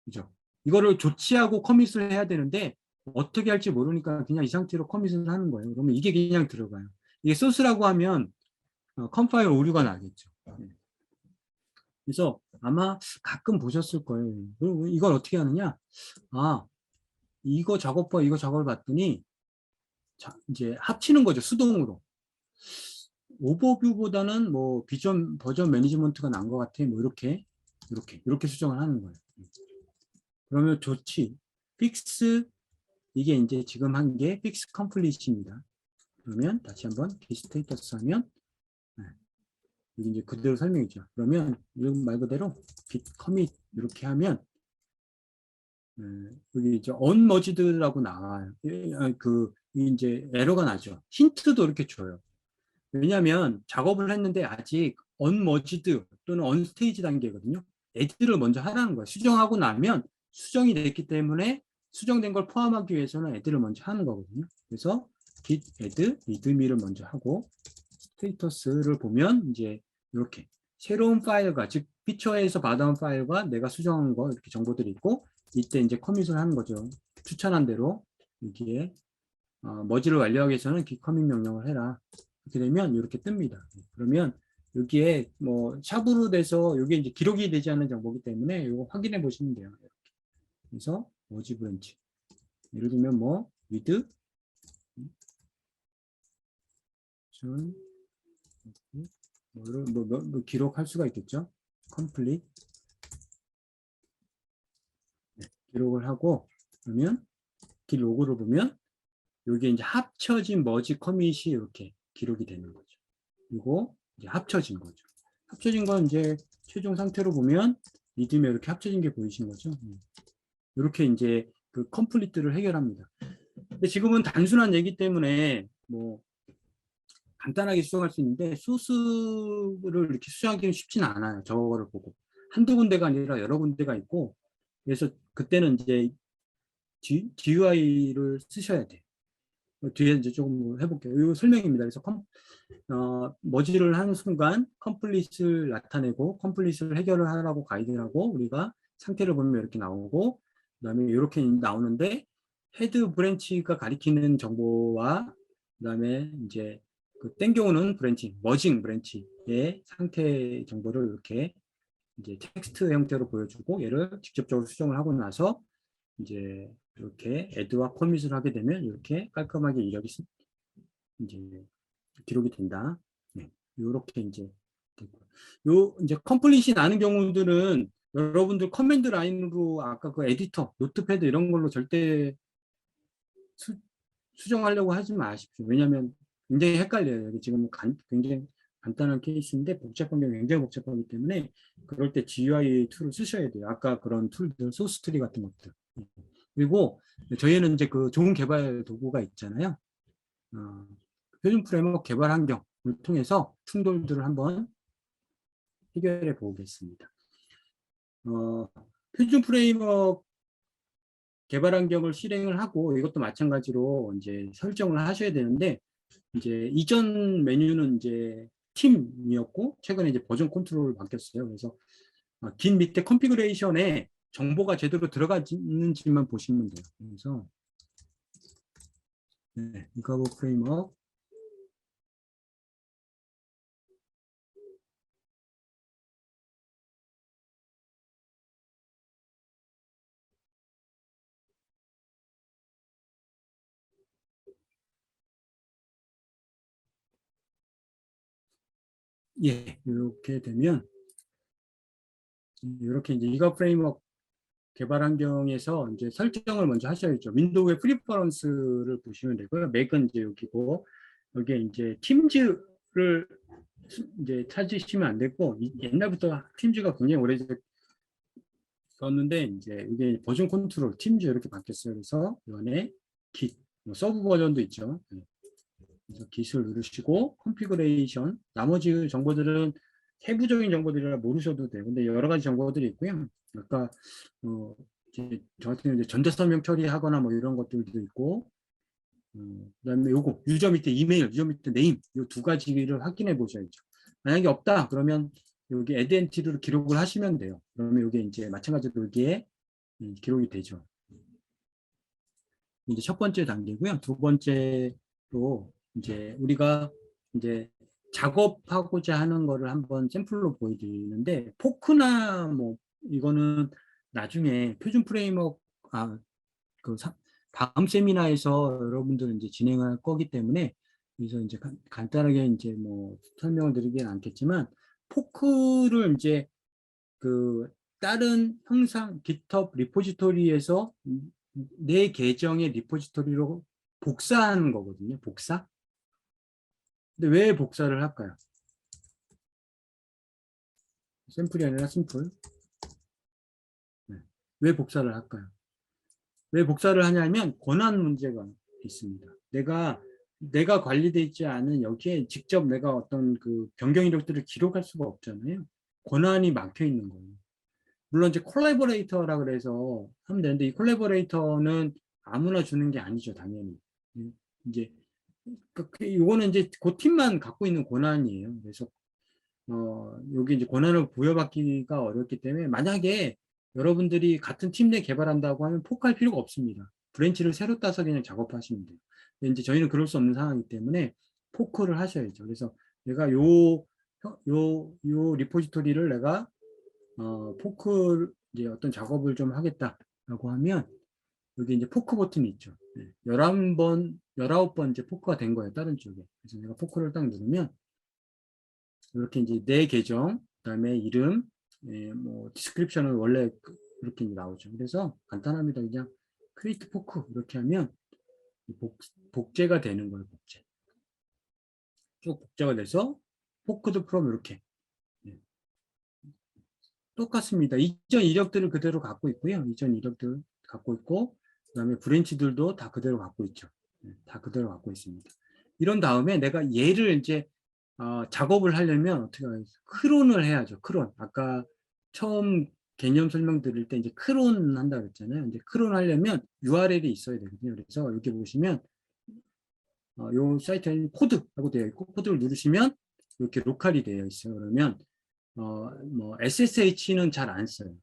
그죠? 이거를 조치하고 커밋을 해야 되는데 어떻게 할지 모르니까 그냥 이 상태로 커밋을 하는 거예요. 그러면 이게 그냥 들어가요. 이게 소스라고 하면 컴파일 오류가 나겠죠. 그래서 아마 가끔 보셨을 거예요. 그리고 이걸 어떻게 하느냐? 이거 작업과 이거 작업을 봤더니 이제 합치는 거죠. 수동으로. 오버뷰보다는 뭐 버전 매니지먼트가 난 것 같아. 뭐 이렇게 수정을 하는 거예요. 그러면 조치, 픽스, 이게 이제 지금 한 게 픽스 컴플릿입니다. 그러면 다시 한번 git 스테이터스 하면 여기 이제 그대로 설명이죠. 그러면 말 그대로 git commit 이렇게 하면 여기 이제 unmerged라고 나와요. 이제 에러가 나죠. 힌트도 이렇게 줘요. 왜냐하면 작업을 했는데 아직 unmerged 또는 unstaged 단계거든요. add를 먼저 하라는 거예요. 수정하고 나면 수정이 됐기 때문에 수정된 걸 포함하기 위해서는 add를 먼저 하는 거거든요. 그래서 git add readme를 먼저 하고 스테이터스를 보면 이제 이렇게 새로운 파일과 즉 피처에서 받아온 파일과 내가 수정한 거 이렇게 정보들이 있고 이때 이제 커밋을 하는 거죠. 추천한 대로 여기에 머지를 완료하기 위해서는 git commit 명령을 해라. 이렇게 되면 이렇게 뜹니다. 그러면 여기에 뭐 샵으로 돼서 이게 이제 기록이 되지 않는 정보이기 때문에 이거 확인해 보시면 돼요. 이렇게. 그래서 머지 브랜치. 예를 들면 뭐 with 전 뭐 기록할 수가 있겠죠. complete 기록을 하고 그러면 길 로고를 보면 여기 이제 합쳐진 머지 커밋이 이렇게 기록이 되는 거죠. 그리고 이제 합쳐진 거죠. 합쳐진 건 이제 최종 상태로 보면 리듬에 이렇게 합쳐진 게 보이신 거죠. 이렇게 이제 그 컴플리트를 해결합니다. 근데 지금은 단순한 얘기 때문에 뭐 간단하게 수정할 수 있는데 소스를 이렇게 수정하기는 쉽지는 않아요. 저거를 보고 한두 군데가 아니라 여러 군데가 있고 그래서 그때는 이제 GUI를 쓰셔야 돼요. 뒤에 이제 조금 해볼게요. 이 설명입니다. 그래서 머지를 하는 순간 컴플릿을 나타내고 컴플릿을 해결을 하라고 가이드를 하고 우리가 상태를 보면 이렇게 나오고 그다음에 이렇게 나오는데 헤드 브랜치가 가리키는 정보와 그다음에 이제 그 땡겨오는 브랜치, 머징 브랜치의 상태 정보를 이렇게 이제 텍스트 형태로 보여주고 얘를 직접적으로 수정을 하고 나서 이제 이렇게 add와 커밋을 하게 되면 이렇게 깔끔하게 이력이 이제 기록이 된다. 네, 이렇게 이제 되고. 요 이제 컴플릿이 나는 경우들은 여러분들 커맨드 라인으로 아까 그 에디터, 노트패드 이런 걸로 절대 수정하려고 하지 마십시오. 왜냐하면 굉장히 헷갈려요. 지금 굉장히 간단한 케이스인데 복잡한 게 굉장히 복잡하기 때문에 그럴 때 GUI 툴을 쓰셔야 돼요. 아까 그런 툴들, 소스트리 같은 것들. 그리고 저희는 이제 그 좋은 개발 도구가 있잖아요. 표준 프레임워크 개발 환경을 통해서 충돌들을 한번 해결해 보겠습니다. 표준 프레임워크 개발 환경을 실행을 하고 이것도 마찬가지로 이제 설정을 하셔야 되는데 이제 이전 메뉴는 이제 팀이었고 최근에 이제 버전 컨트롤을 바뀌었어요. 그래서 긴 밑에 컨피그레이션에 정보가 제대로 들어가 있는지만 보시면 돼요. 그래서 네, 이거 프레임워크 예, 이렇게 되면 이렇게 이제 이거 프레임워크 개발 환경에서 이제 설정을 먼저 하셔야죠. 윈도우의 프리퍼런스를 보시면 되고요. 맥은 이제 여기고 여기에 이제 팀즈를 이제 찾으시면 안 되고 옛날부터 팀즈가 굉장히 오래됐었는데 이제 이게 버전 컨트롤 팀즈 이렇게 바뀌었어요. 그래서 이번에 git 서브 버전도 있죠. 그래서 git을 누르시고 컨피그레이션 나머지 정보들은 세부적인 정보들이라 모르셔도 돼요. 근데 여러 가지 정보들이 있고요. 아까 이제 저 같은 경우 이제 전자 설명 처리하거나 뭐 이런 것들도 있고, 그다음에 요거 유저 밑에 이메일, 유저 밑에 네임 이 두 가지를 확인해 보셔야죠. 만약에 없다 그러면 여기 add 엔티티를 기록을 하시면 돼요. 그러면 이게 이제 마찬가지로 여기에 기록이 되죠. 이제 첫 번째 단계고요. 두 번째로 이제 우리가 이제 작업하고자 하는 거를 한번 샘플로 보여드리는데 포크나 뭐 이거는 나중에 표준 프레임워크 그 다음 세미나에서 여러분들 이제 진행할 거기 때문에 그래서 이제 간단하게 이제 뭐 설명을 드리긴 않겠지만 포크를 이제 그 다른 형상 GitHub 리포지토리에서 내 계정의 리포지토리로 복사하는 거거든요. 복사. 근데 왜 복사를 할까요? 샘플이 아니라 심플. 네. 왜 복사를 할까요? 왜 복사를 하냐면 권한 문제가 있습니다. 내가 관리되어 있지 않은 여기에 직접 내가 어떤 그 변경 이력들을 기록할 수가 없잖아요. 권한이 막혀 있는 거예요. 물론 이제 콜라보레이터라 그래서 하면 되는데 이 콜라보레이터는 아무나 주는 게 아니죠, 당연히. 이제 이거는 이제 그 팀만 갖고 있는 권한이에요. 그래서 여기 이제 권한을 부여받기가 어렵기 때문에 만약에 여러분들이 같은 팀 내 개발한다고 하면 포크할 필요가 없습니다. 브랜치를 새로 따서 그냥 작업하시면 돼요. 근데 이제 저희는 그럴 수 없는 상황이기 때문에 포크를 하셔야죠. 그래서 내가 요 리포지토리를 내가 포크 이제 어떤 작업을 좀 하겠다라고 하면 여기 이제 포크 버튼이 있죠. 11번, 19번 이제 포크가 된 거예요. 다른 쪽에. 그래서 내가 포크를 딱 누르면 이렇게 이제 내 계정, 그다음에 이름, 뭐 디스크립션은 원래 이렇게 나오죠. 그래서 간단합니다. 그냥 크리에이트 포크 이렇게 하면 복제가 되는 거예요. 복제. 쭉 복제가 돼서 포크드 프롬 이렇게 똑같습니다. 이전 이력들을 그대로 갖고 있고요. 이전 이력들 갖고 있고 그다음에 브랜치들도 다 그대로 갖고 있죠. 다 그대로 갖고 있습니다. 이런 다음에 내가 얘를 이제 작업을 하려면 어떻게 하겠어요? 크론을 해야죠. 크론. 아까 처음 개념 설명 드릴 때 이제 크론 한다 그랬잖아요. 이제 크론 하려면 URL이 있어야 되거든요. 그래서 여기 보시면 요 사이트에 코드라고 되어 있고 코드를 누르시면 이렇게 로컬이 되어 있어요. 그러면 뭐 SSH는 잘 안 써요.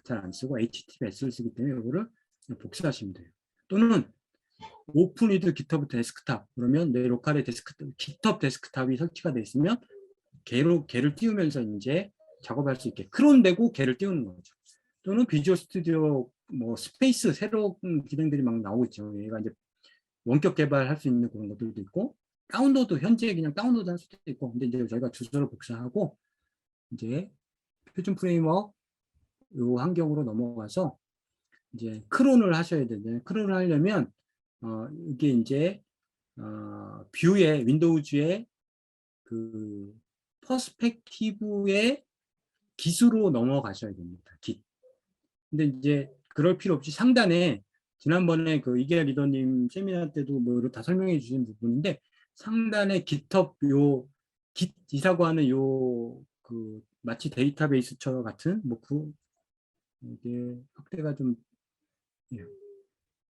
잘 안 쓰고 HTTPS를 쓰기 때문에 이거를 복사하시면 돼요. 또는 오픈 위드 GitHub 데스크탑 그러면 내 로컬의 GitHub 데스크탑이 설치가 되어 있으면 걔를 띄우면서 이제 작업할 수 있게 크론되고 걔를 띄우는 거죠. 또는 비주얼 스튜디오 뭐 스페이스 새로운 기능들이 막 나오고 있죠. 얘가 이제 원격 개발할 수 있는 그런 것들도 있고 다운로드 현재 그냥 다운로드 할 수도 있고 근데 이제 저희가 주소를 복사하고 이제 표준 프레임워크 요 환경으로 넘어가서 이제 크론을 하셔야 되는데 크론을 하려면 이게 이제 뷰의 윈도우즈의 그 퍼스펙티브의 깃으로 넘어가셔야 됩니다. 깃. 근데 이제 그럴 필요 없이 상단에 지난번에 그 이계아 리더님 세미나 때도 뭐 다 설명해 주신 부분인데 상단에 GitHub 요 깃이라고 하는 요 그 마치 데이터베이스처럼 같은 뭐 이게 확대가 좀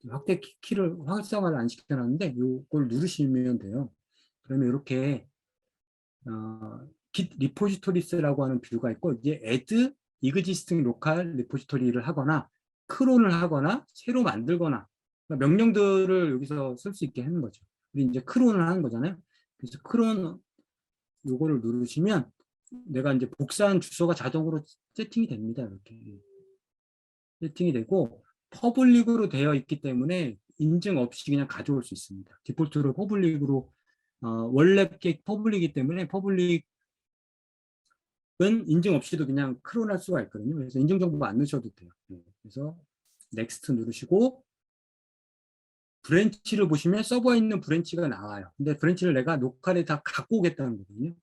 확대 키를 활성화를 안 시켜놨는데 요걸 누르시면 돼요. 그러면 이렇게 Git 리포지토리스라고 하는 뷰가 있고 이제 add existing local 리포지토리를 하거나 크론을 하거나 새로 만들거나 그러니까 명령들을 여기서 쓸 수 있게 하는 거죠. 우리 이제 크론을 하는 거잖아요. 그래서 크론 요거를 누르시면 내가 이제 복사한 주소가 자동으로 세팅이 됩니다. 이렇게 세팅이 되고 퍼블릭으로 되어 있기 때문에 인증 없이 그냥 가져올 수 있습니다. 디폴트로 퍼블릭으로 원래 게 퍼블릭이기 때문에 퍼블릭은 인증 없이도 그냥 크론할 수가 있거든요. 그래서 인증 정보 안 넣으셔도 돼요. 그래서 넥스트 누르시고 브랜치를 보시면 서버에 있는 브랜치가 나와요. 근데 브랜치를 내가 로컬에 다 갖고 오겠다는 거거든요.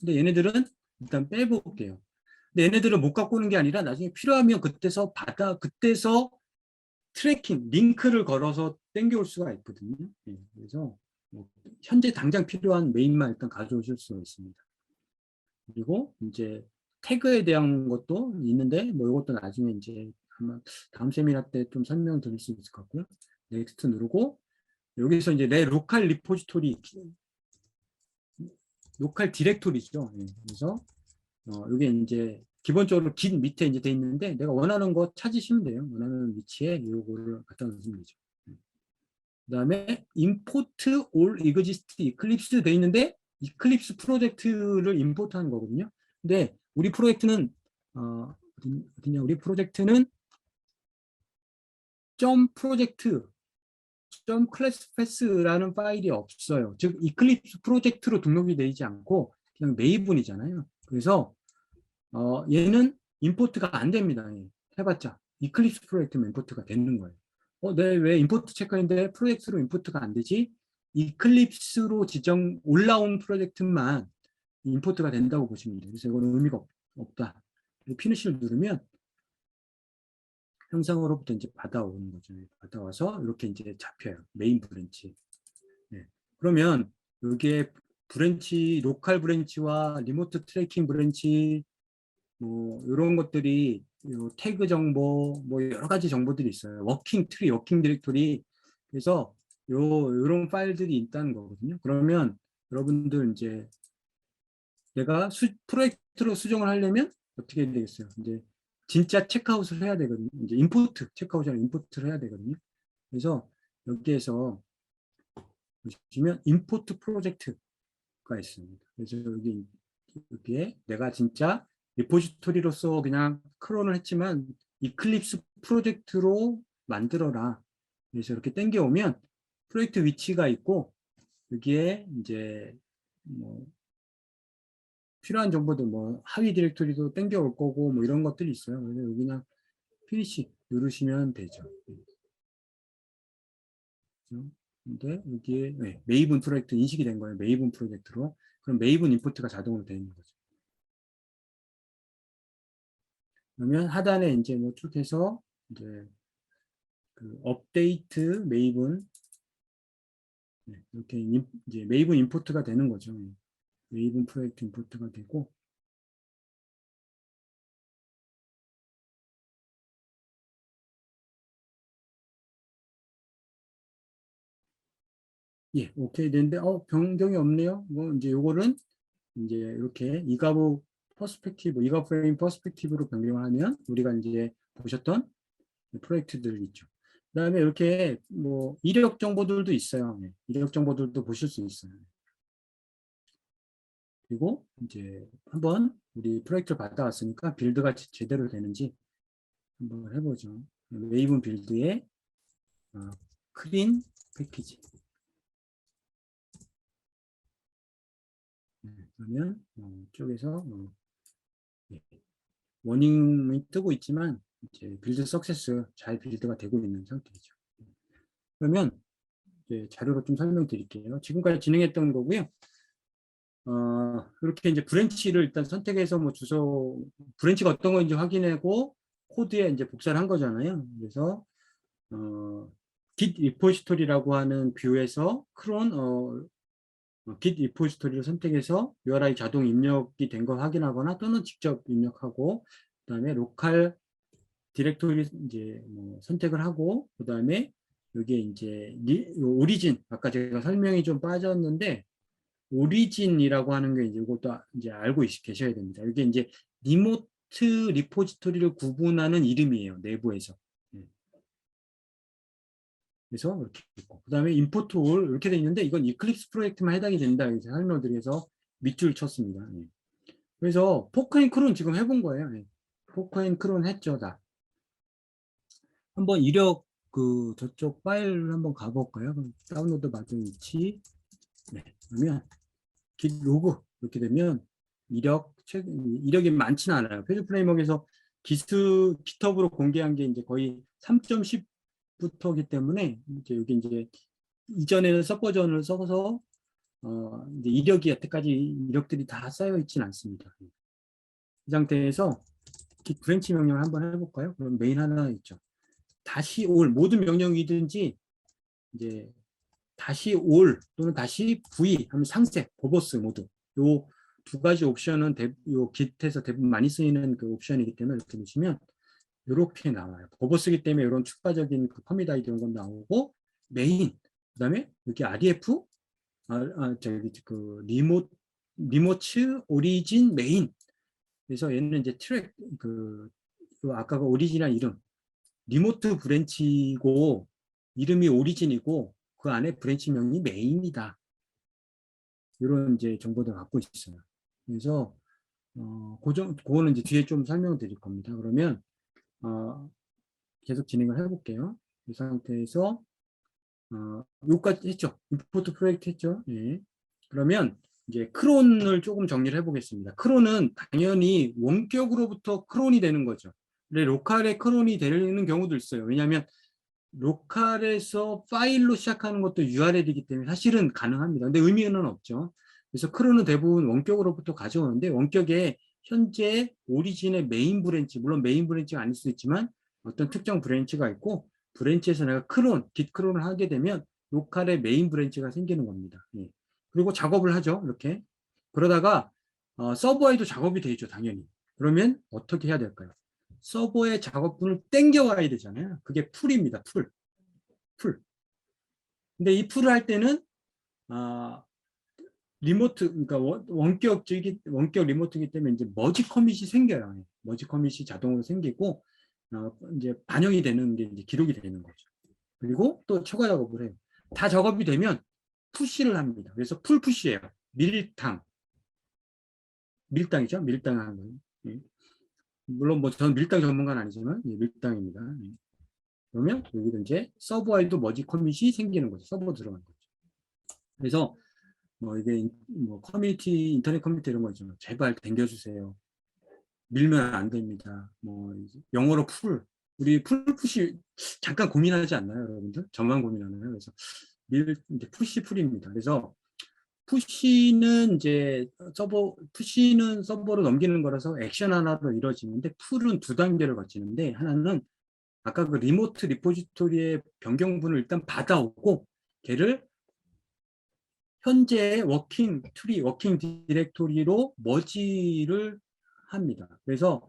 근데 얘네들은 일단 빼볼게요. 근데 얘네들은 못 갖고 오는 게 아니라 나중에 필요하면 그때서 트래킹, 링크를 걸어서 땡겨올 수가 있거든요. 그래서 현재 당장 필요한 메인만 일단 가져오실 수 있습니다. 그리고 이제 태그에 대한 것도 있는데 뭐 이것도 나중에 이제 아마 다음 세미나 때 좀 설명드릴 수 있을 것 같고요. 넥스트 누르고 여기서 이제 내 로컬 리포지토리, 로컬 디렉토리죠. 그래서 이게 이제 기본적으로 긴 밑에 이제 돼 있는데 내가 원하는 거 찾으시면 돼요. 원하는 위치에 요거를 갖다 놓으시면 되죠. 그다음에 import all exist eclipse 돼 있는데 이클립스 프로젝트를 임포트하는 거거든요. 근데 우리 프로젝트는 어디냐? 우리 프로젝트는 .프로젝트 .classpath라는 파일이 없어요. 즉 이클립스 프로젝트로 등록이 되지 않고 그냥 메이븐이잖아요. 그래서 얘는 임포트가 안 됩니다. 해봤자 이클립스 프로젝트면 임포트가 되는 거예요. 왜 임포트 체크인데 프로젝트로 임포트가 안 되지? 이클립스로 올라온 프로젝트만 임포트가 된다고 보시면 돼요. 그래서 이건 의미가 없다. 피니시를 누르면 형상으로부터 이제 받아오는 거죠. 받아와서 이렇게 이제 잡혀요. 메인 브랜치. 그러면 여기에 브랜치, 로컬 브랜치와 리모트 트래킹 브랜치 뭐 이런 것들이 태그 정보 뭐 여러 가지 정보들이 있어요. 워킹 트리, 워킹 디렉토리. 그래서 이런 파일들이 있다는 거거든요. 그러면 여러분들 이제 내가 프로젝트로 수정을 하려면 어떻게 해야 되겠어요? 이제 진짜 체크아웃을 해야 되거든요. 이제 인포트, 체크아웃이 아니라 인포트를 해야 되거든요. 그래서 여기에서 보시면 임포트 프로젝트가 있습니다. 그래서 여기에 내가 진짜 리포지토리로서 그냥 크론을 했지만 이클립스 프로젝트로 만들어라. 그래서 이렇게 당겨오면 프로젝트 위치가 있고 여기에 이제 뭐 필요한 정보들 뭐 하위 디렉토리도 당겨올 거고 뭐 이런 것들이 있어요. 그래서 여기 그냥 피니시 누르시면 되죠. 근데 여기에 네, 메이븐 프로젝트 인식이 된 거예요. 메이븐 프로젝트로. 그럼 메이븐 임포트가 자동으로 되는 거죠. 그러면 하단에 이제 뭐 쭉 해서 이제 그 업데이트 메이븐 네, 이렇게 이제 메이븐 임포트가 되는 거죠. 메이븐 프로젝트 임포트가 되고 예, 오케이 되는데 변경이 없네요. 뭐 이제 요거는 이제 이렇게 이가브 퍼스펙티브, 이가브 프레임 퍼스펙티브로 변경을 하면 우리가 이제 보셨던 프로젝트들 있죠. 그다음에 이렇게 뭐 이력 정보들도 있어요. 네, 이력 정보들도 보실 수 있어요. 그리고 이제 한번 우리 프로젝트를 받아왔으니까 빌드가 제대로 되는지 한번 해보죠. 웨이븐 빌드의 클린 패키지. 그러면 이쪽에서 예, 워닝이 뜨고 있지만 이제 빌드 석세스 잘 빌드가 되고 있는 상태죠. 그러면 이제 자료로 좀 설명드릴게요. 지금까지 진행했던 거고요. 이렇게 이제 브랜치를 일단 선택해서 뭐 주소 브랜치가 어떤 건지 확인하고 코드에 이제 복사를 한 거잖아요. 그래서 git 리포지토리라고 하는 뷰에서 크론 git 리포지토리를 선택해서 URI 자동 입력이 된 거 확인하거나 또는 직접 입력하고 그다음에 로컬 디렉토리 이제 뭐 선택을 하고 그다음에 여기에 이제 오리진 아까 제가 설명이 좀 빠졌는데 오리진이라고 하는 게 이제 이것도 이제 알고 계셔야 됩니다. 이게 이제 리모트 리포지토리를 구분하는 이름이에요. 내부에서. 그래서 이렇게 있고 그다음에 임포트 올 이렇게 돼 있는데 이건 이클립스 프로젝트만 해당이 된다. 이렇게 설명드려서 밑줄 쳤습니다. 그래서 포크 앤 크론 지금 해본 거예요. 포크 앤 크론 했죠, 다. 한번 이력 그 저쪽 파일 한번 가볼까요? 다운로드 받은 위치. 네, 그러면 git 로그 이렇게 되면 이력이 많지는 않아요. 페이지 프레임워크에서 GitHub으로 공개한 게 이제 거의 3.10부터기 때문에 이제 여기 이제 이전에는 서 버전을 써서 이제 이력이 여태까지 이력들이 다 쌓여 있지는 않습니다. 이 상태에서 git 브랜치 명령을 한번 해볼까요? 그럼 메인 하나 있죠. 다시 올 모든 명령이든지 이제 다시 올 또는 다시 v 하면 상세, 버버스 모두 요 두 가지 옵션은 요 git에서 대부분 많이 쓰이는 그 옵션이기 때문에 이렇게 보시면 이렇게 나와요. 버버스기 때문에 이런 추가적인 그 커밋 아이디 이런 건 나오고 메인 그다음에 여기 ref 저기 그 리모츠 오리진 메인 그래서 얘는 이제 트랙 그 아까 그 오리진이란 이름 리모트 브랜치고 이름이 오리진이고 그 안에 브랜치명이 메인이다. 이런 이제 정보들 갖고 있어요. 그래서 그거는 이제 뒤에 좀 설명을 드릴 겁니다. 그러면 계속 진행을 해볼게요. 이 상태에서 여기까지 했죠. 임포트 프로젝트 했죠. 예. 그러면 이제 크론을 조금 정리를 해보겠습니다. 크론은 당연히 원격으로부터 크론이 되는 거죠. 근데 로컬에 크론이 되는 경우도 있어요. 왜냐하면 로컬에서 파일로 시작하는 것도 URL이기 때문에 사실은 가능합니다. 근데 의미는 없죠. 그래서 크론은 대부분 원격으로부터 가져오는데 원격에 현재 오리진의 메인 브랜치, 물론 메인 브랜치가 아닐 수 있지만 어떤 특정 브랜치가 있고 브랜치에서 내가 git 크론을 하게 되면 로컬의 메인 브랜치가 생기는 겁니다. 예. 그리고 작업을 하죠. 이렇게. 그러다가 서버에도 작업이 되죠. 당연히. 그러면 어떻게 해야 될까요? 서버의 작업분을 땡겨와야 되잖아요. 그게 풀입니다. 풀. 근데 이 풀을 할 때는 리모트, 그러니까 원격 리모트이기 때문에 이제 머지 커밋이 생겨요. 머지 커밋이 자동으로 생기고 이제 반영이 되는 게 이제 기록이 되는 거죠. 그리고 또 추가 작업을 해요. 다 작업이 되면 푸시를 합니다. 그래서 풀 푸시예요. 밀당이죠. 밀당하는 거예요. 물론 뭐 저는 밀당 전문가는 아니지만 밀당입니다. 그러면 여기도 이제 서버에도 머지 커밋이 생기는 거죠. 서버 들어가는 거죠. 그래서 뭐 이게 뭐 커뮤니티, 인터넷 커뮤니티 이런 거죠. 제발 당겨주세요. 밀면 안 됩니다. 뭐 영어로 풀, 우리 풀 푸시 잠깐 고민하지 않나요, 여러분들? 저만 고민하나요? 그래서 이제 푸시 풀입니다. 그래서 푸시는 이제 푸시는 서버로 넘기는 거라서 액션 하나로 이루어지는데, 풀은 두 단계를 거치는데, 하나는 아까 그 리모트 리포지토리의 변경분을 일단 받아오고, 걔를 현재 워킹 트리, 워킹 디렉토리로 머지를 합니다. 그래서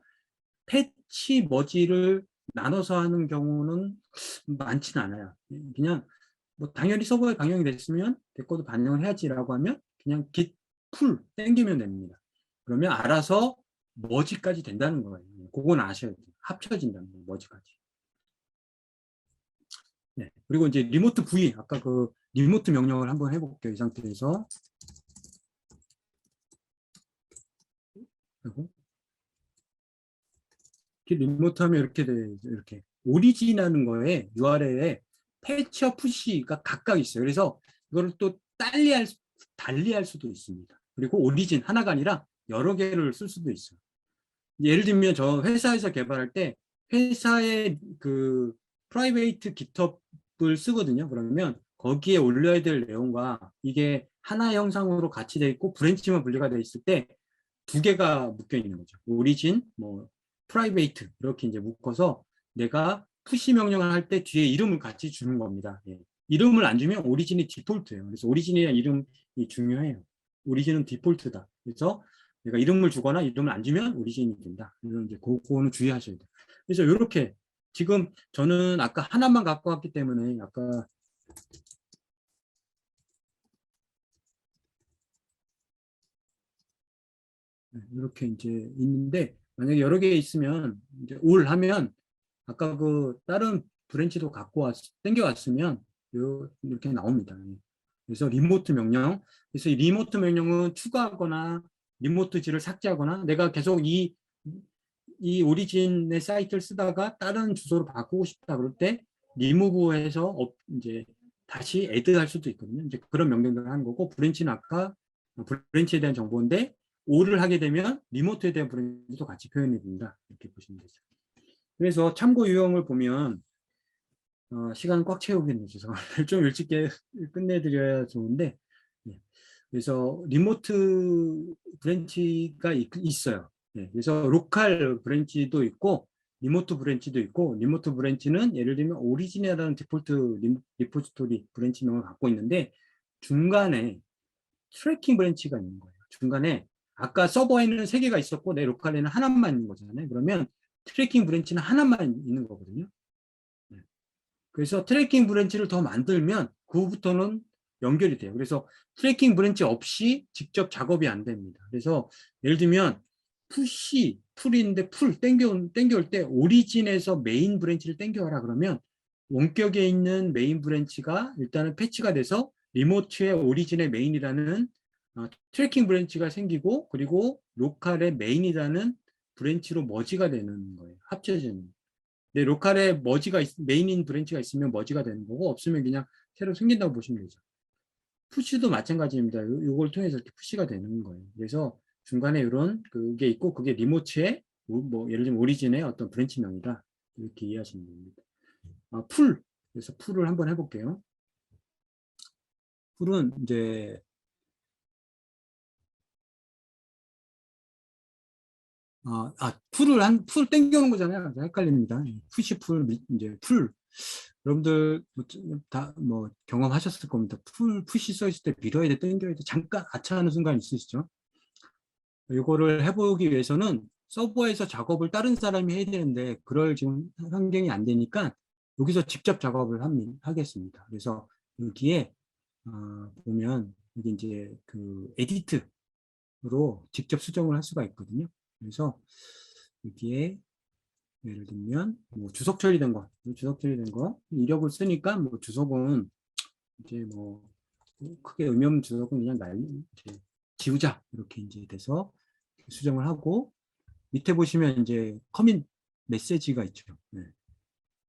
패치 머지를 나눠서 하는 경우는 많지는 않아요. 그냥 뭐 당연히 서버에 반영이 됐으면 데코드 반영을 해야지라고 하면 그냥 git 풀 땡기면 됩니다. 그러면 알아서 머지까지 된다는 거예요. 그건 아셔야 돼요. 합쳐진다는 거예요. 머지까지. 네. 그리고 이제 리모트 V, 아까 그 리모트 명령을 한번 해볼게요. 이 상태에서. 그리고 리모트 하면 이렇게 돼, 이렇게 오리진하는 거에 URL에 패치와 푸시가 각각 있어요. 그래서 이거를 또 달리할 수도 있습니다. 그리고 오리진 하나가 아니라 여러 개를 쓸 수도 있어요. 예를 들면 저 회사에서 개발할 때 회사의 그 프라이베이트 깃허브를 쓰거든요. 그러면 거기에 올려야 될 내용과 이게 하나의 형상으로 같이 돼 있고 브랜치만 분리가 돼 있을 때 두 개가 묶여 있는 거죠. 오리진, 뭐 프라이베이트 이렇게 이제 묶어서 내가 푸시 명령을 할 때 뒤에 이름을 같이 주는 겁니다. 예. 이름을 안 주면 오리진이 디폴트예요. 그래서 오리진이란 이름이 중요해요. 오리진은 디폴트다. 그래서 내가 이름을 주거나 이름을 안 주면 오리진이 된다. 이런 이제 그거는 주의하셔야 돼요. 그래서 이렇게 지금 저는 아까 하나만 갖고 왔기 때문에 아까 이렇게 이제 있는데, 만약에 여러 개 있으면 이제 올 하면 아까 그 다른 브랜치도 땡겨왔으면 이렇게 나옵니다. 그래서 리모트 명령. 그래서 이 리모트 명령은 추가하거나 리모트지를 삭제하거나 내가 계속 이 오리진의 사이트를 쓰다가 다른 주소로 바꾸고 싶다 그럴 때 리무브해서 이제 다시 애드할 수도 있거든요. 이제 그런 명령들을 하는 거고, 브랜치는 아까 브랜치에 대한 정보인데 오를 하게 되면 리모트에 대한 브랜치도 같이 표현이 됩니다. 이렇게 보시면 되죠. 그래서 참고 유형을 보면 시간 꽉 채우겠네요. 죄송합니다. 좀 일찍 끝내드려야 좋은데, 네. 그래서 리모트 브랜치가 있어요. 네. 그래서 로컬 브랜치도 있고 리모트 브랜치도 있고, 리모트 브랜치는 예를 들면 오리지널이라는 디폴트 리포지토리 브랜치명을 갖고 있는데 중간에 트래킹 브랜치가 있는 거예요. 중간에 아까 서버에는 3개가 있었고 내 로컬에는 하나만 있는 거잖아요. 그러면 트래킹 브랜치는 하나만 있는 거거든요. 네. 그래서 트래킹 브랜치를 더 만들면 그 후부터는 연결이 돼요. 그래서 트래킹 브랜치 없이 직접 작업이 안 됩니다. 그래서 예를 들면 풀인데 땡겨올 때 오리진에서 메인 브랜치를 땡겨와라 그러면 원격에 있는 메인 브랜치가 일단은 패치가 돼서 리모트의 오리진의 메인이라는 트래킹 브랜치가 생기고, 그리고 로컬의 메인이라는 브랜치로 머지가 되는 거예요. 합쳐지는. 네, 로컬에 메인인 브랜치가 있으면 머지가 되는 거고, 없으면 그냥 새로 생긴다고 보시면 되죠. 푸시도 마찬가지입니다. 이걸 통해서 이렇게 푸시가 되는 거예요. 그래서 중간에 이런 그게 있고, 그게 리모츠의 뭐 예를 들면 오리진의 어떤 브랜치명이다. 이렇게 이해하시면 됩니다. 그래서 풀을 한번 해볼게요. 풀은 이제 풀 땡겨오는 거잖아요. 헷갈립니다. 푸시 풀, 이제 풀. 여러분들 다 뭐 경험하셨을 겁니다. 푸시 써있을 때 밀어야 돼, 땡겨야 돼. 잠깐 아차하는 순간 있으시죠? 이거를 해보기 위해서는 서버에서 작업을 다른 사람이 해야 되는데 그럴 지금 환경이 안 되니까 여기서 직접 작업을 하겠습니다. 그래서 여기에 보면 여기 이제 그 에디트로 직접 수정을 할 수가 있거든요. 그래서 여기에 예를 들면 뭐 주석 처리된 거 이력을 쓰니까 뭐 주석은 이제 뭐 크게 의미 없는 주석은 그냥 이제 지우자 이렇게 이제 돼서 수정을 하고, 밑에 보시면 이제 커밋 메시지가 있죠. 네.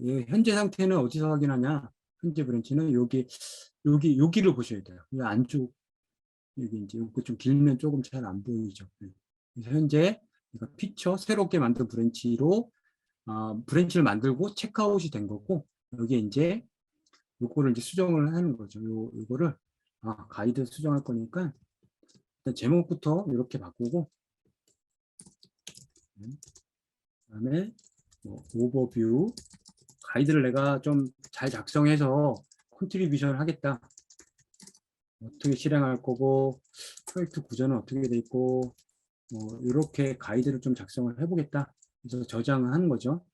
이 현재 상태는 어디서 확인하냐? 현재 브랜치는 여기를 보셔야 돼요. 이 안쪽, 여기 이제 이거 좀 길면 조금 잘 안 보이죠. 네. 그래서 현재 피처, 새롭게 만든 브랜치로, 브랜치를 만들고 체크아웃이 된 거고, 여기 이제 요거를 이제 수정을 하는 거죠. 요거를, 가이드 수정할 거니까, 일단 제목부터 이렇게 바꾸고, 그다음에 뭐 오버뷰, 가이드를 내가 좀 잘 작성해서 컨트리뷰션을 하겠다. 어떻게 실행할 거고, 프로젝트 구조는 어떻게 돼 있고, 뭐 이렇게 가이드를 좀 작성을 해보겠다. 그래서 저장을 하는 거죠.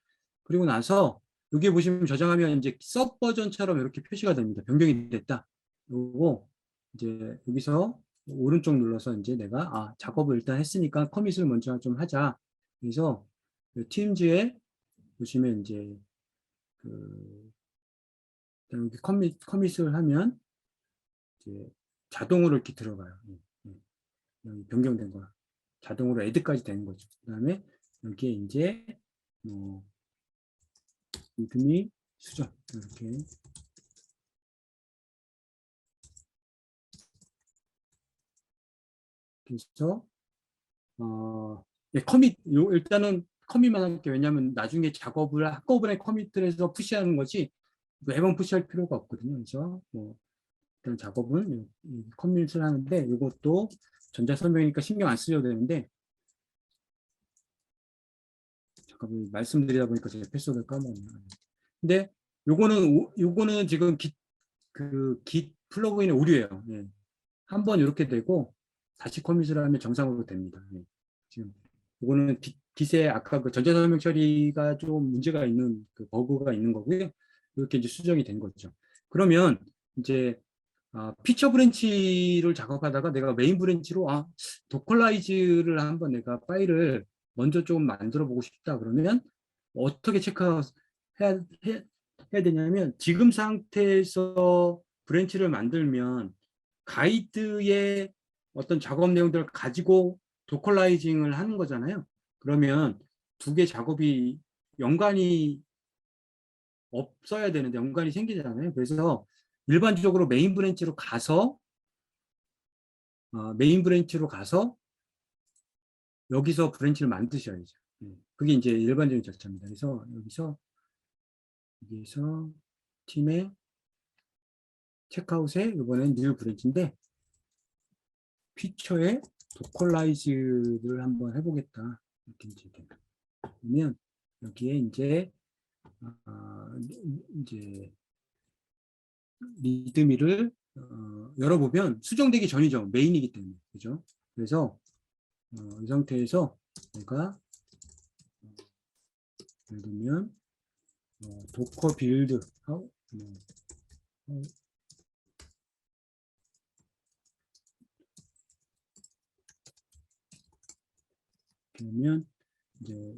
그리고 나서 여기 보시면 저장하면 이제 서 버전처럼 이렇게 표시가 됩니다. 변경이 됐다. 그리고 이제 여기서 오른쪽 눌러서 이제 내가 작업을 일단 했으니까 커밋을 먼저 좀 하자. 그래서 팀즈에 보시면 이제 그 여기 커밋을 하면 이제 자동으로 이렇게 들어가요. 여기 변경된 거 자동으로 애드까지 되는 거죠. 그다음에 여기에 이제 리드미 수정 이렇게 그래서 일단은 커밋만 할게요. 왜냐하면 나중에 작업을 한꺼번에 커밋을 해서 푸시하는 거지 매번 푸시할 필요가 없거든요. 그래서 일단 작업은 커밋을 하는데 이것도 전자설명이니까 신경 안 쓰셔도 되는데 잠깐 말씀드리다 보니까 제가 패스워드를 까먹었네요. 근데 요거는 지금 깃 플러그인의 오류예요. 네. 한번 이렇게 되고 다시 커밋을 하면 정상으로 됩니다. 네. 지금 이거는 깃에 아까 그 전자설명 처리가 좀 문제가 있는 그 버그가 있는 거고요. 이렇게 이제 수정이 된 거죠. 그러면 이제 피처 브랜치를 작업하다가 내가 메인 브랜치로 도컬라이즈를 한번 내가 파일을 먼저 좀 만들어 보고 싶다 그러면 어떻게 체크해야 해야 되냐면 지금 상태에서 브랜치를 만들면 가이드의 어떤 작업 내용들을 가지고 도컬라이징을 하는 거잖아요. 그러면 두 개 작업이 연관이 없어야 되는데 연관이 생기잖아요. 그래서 일반적으로 메인 브랜치로 가서 여기서 브랜치를 만드셔야죠. 그게 이제 일반적인 절차입니다. 그래서 여기서 팀의 체크아웃에 이번엔 뉴 브랜치인데 피처에 도컬라이즈를 한번 해보겠다. 이렇게 이제 그러면 여기에 이제 리드미를 열어보면 수정되기 전이죠. 메인이기 때문에 그죠? 그래서 이 상태에서 내가 예를 들면 도커 빌드 그러면 이제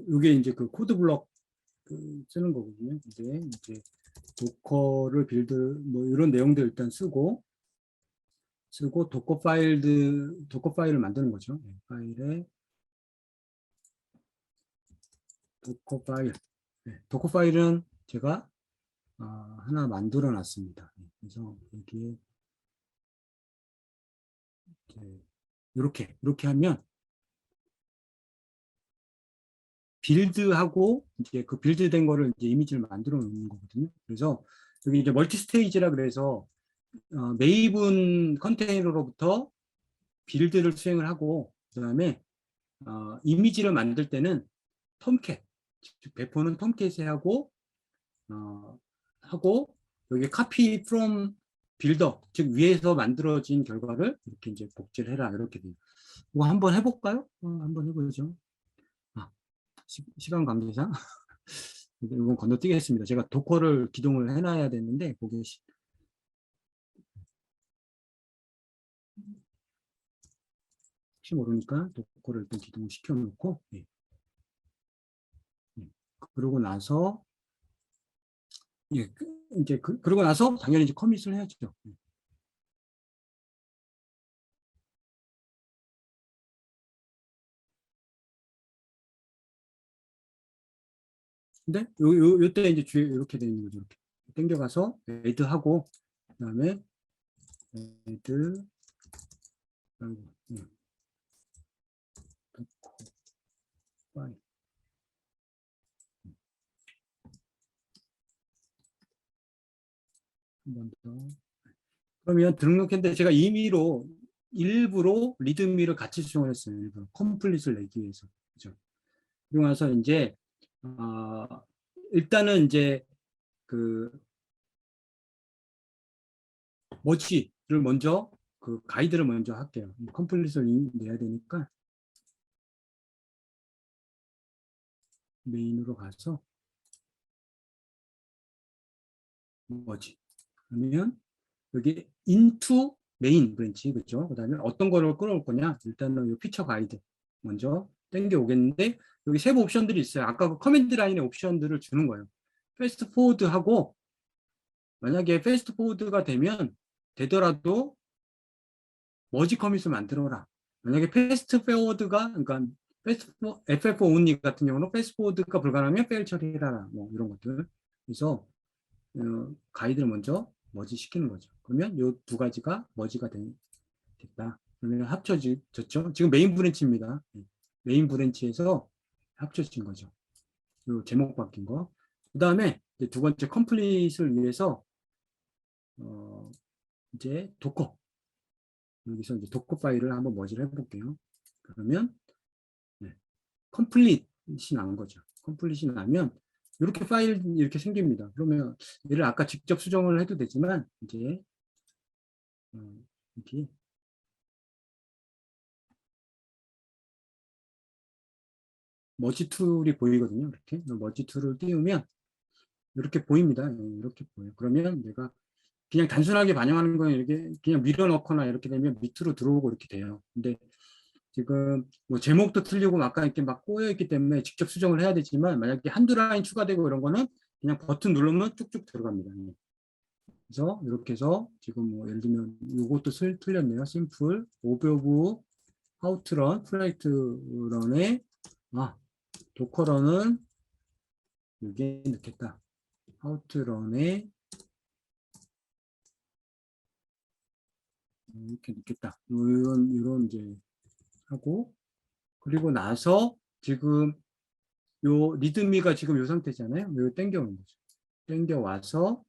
요게 이제 그 코드 블럭 쓰는 거거든요. 이제 도커를 빌드 뭐 이런 내용들 일단 쓰고 도커 파일을 만드는 거죠. 파일에 도커 파일. 도커 파일은 제가 하나 만들어 놨습니다. 그래서 여기에 이렇게 하면 빌드하고 이제 그 빌드된 거를 이제 이미지를 만들어 놓는 거거든요. 그래서 여기 이제 멀티 스테이지라 그래서 메이븐 컨테이너로부터 빌드를 수행을 하고 그다음에 이미지를 만들 때는 톰캣 즉 배포는 톰캣에 하고 여기 카피 프롬 빌더 즉 위에서 만들어진 결과를 이렇게 이제 복제를 해라 이렇게 돼요. 이거 한번 해볼까요? 한번 해보죠. 시간 관계상 이건 건너뛰겠습니다. 제가 도커를 기동을 해놔야 되는데 거기 혹시 모르니까 도커를 일단 기동을 시켜놓고 그러고 나서 이제 그러고 나서 당연히 이제 커밋을 해야죠. 근데 요때 이제 주에 이렇게 되어 있는 거죠. 이렇게 당겨가서 애드하고 그다음에 애드 파일 한 번 더. 그러면 등록했는데 제가 임의로 일부러 리드미를 같이 수정을 했어요. 일부러 컴플릿을 내기 위해서. 그죠? 그리고 나서 이제 일단은 이제 그 머지를 먼저 그 가이드를 먼저 할게요. 컴플릿을 내야 되니까 메인으로 가서 머지 그러면 여기 into 메인 브랜치 그렇죠? 그다음에 어떤 거를 끌어올 거냐? 일단은 이 피처 가이드 먼저 땡겨 오겠는데 여기 세부 옵션들이 있어요. 아까 그 커맨드 라인의 옵션들을 주는 거예요. 패스트 포워드 하고 만약에 패스트 포워드가 되더라도 머지 커밋을 만들어라. 만약에 패스트 포워드가 그러니까 FF only 같은 경우는 패스트 포워드가 불가능하면 페일 처리해라. 뭐 이런 것들. 그래서 가이드를 먼저 머지 시키는 거죠. 그러면 이 두 가지가 머지가 됐다. 그러면 합쳐졌죠. 지금 메인 브랜치입니다. 메인 브랜치에서 합쳐진 거죠. 요 제목 바뀐 거. 그 다음에 두 번째 컴플릿을 위해서 이제 도커 여기서 이제 도커 파일을 한번 머지를 해볼게요. 그러면 컴플릿이 나온 거죠. 컴플릿이 나면 이렇게 파일 이렇게 생깁니다. 그러면 얘를 아까 직접 수정을 해도 되지만 이제 이렇게 머지 툴이 보이거든요. 이렇게 머지 툴을 띄우면 이렇게 보입니다. 이렇게 보여요. 그러면 내가 그냥 단순하게 반영하는 건 이렇게 그냥 밀어넣거나 이렇게 되면 밑으로 들어오고 이렇게 돼요. 근데 지금 뭐 제목도 틀리고 아까 이렇게 막 꼬여 있기 때문에 직접 수정을 해야 되지만 만약에 한두 라인 추가되고 이런 거는 그냥 버튼 누르면 쭉쭉 들어갑니다. 그래서 이렇게 해서 지금 뭐 예를 들면 이것도 틀렸네요. 심플 오브 하우트런 플라이트 런에 도커런은 여기에 넣겠다. 하우트런에 이렇게 넣겠다. 이런 이제 하고 그리고 나서 지금 요 리드미가 지금 요 상태잖아요. 이거 땡겨오는 거죠. 땡겨와서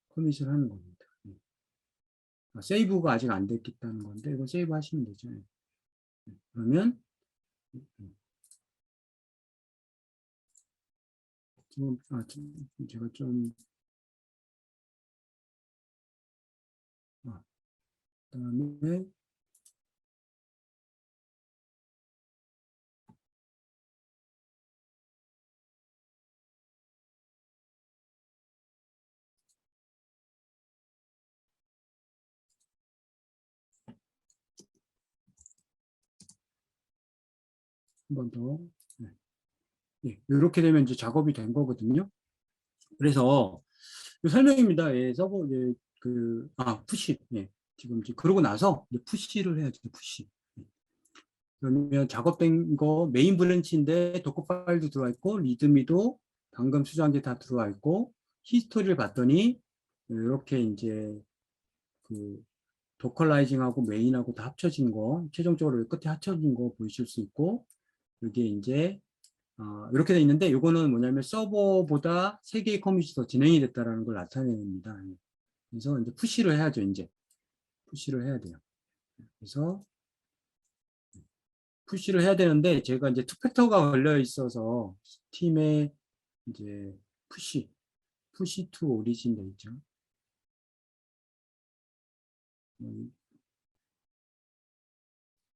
커밋을 하는 겁니다. 세이브가 아직 안 됐다는 건데 이거 세이브 하시면 되죠. 그러면 지금 제가 좀 그다음에 한 번 더. 이렇게 되면 이제 작업이 된 거거든요. 그래서 설명입니다. 서버 푸시. 지금 이제 그러고 나서 이제 푸시를 해야죠. 푸시. 그러면 작업된 거 메인 브랜치인데 도커 파일도 들어와 있고 리드미도 방금 수정한 게 다 들어와 있고 히스토리를 봤더니 이렇게 이제 그 도컬라이징하고 메인하고 다 합쳐진 거 최종적으로 끝에 합쳐진 거 보이실 수 있고 이게 이제 이렇게 돼 있는데 이거는 뭐냐면 서버보다 3개의 커밋이 더 진행이 됐다라는 걸 나타냅니다. 그래서 이제 푸시를 해야죠. 이제 푸시를 해야 돼요. 그래서 푸시를 해야 되는데 제가 이제 투팩터가 걸려 있어서 팀에 이제 푸시 투 오리진 돼 있죠.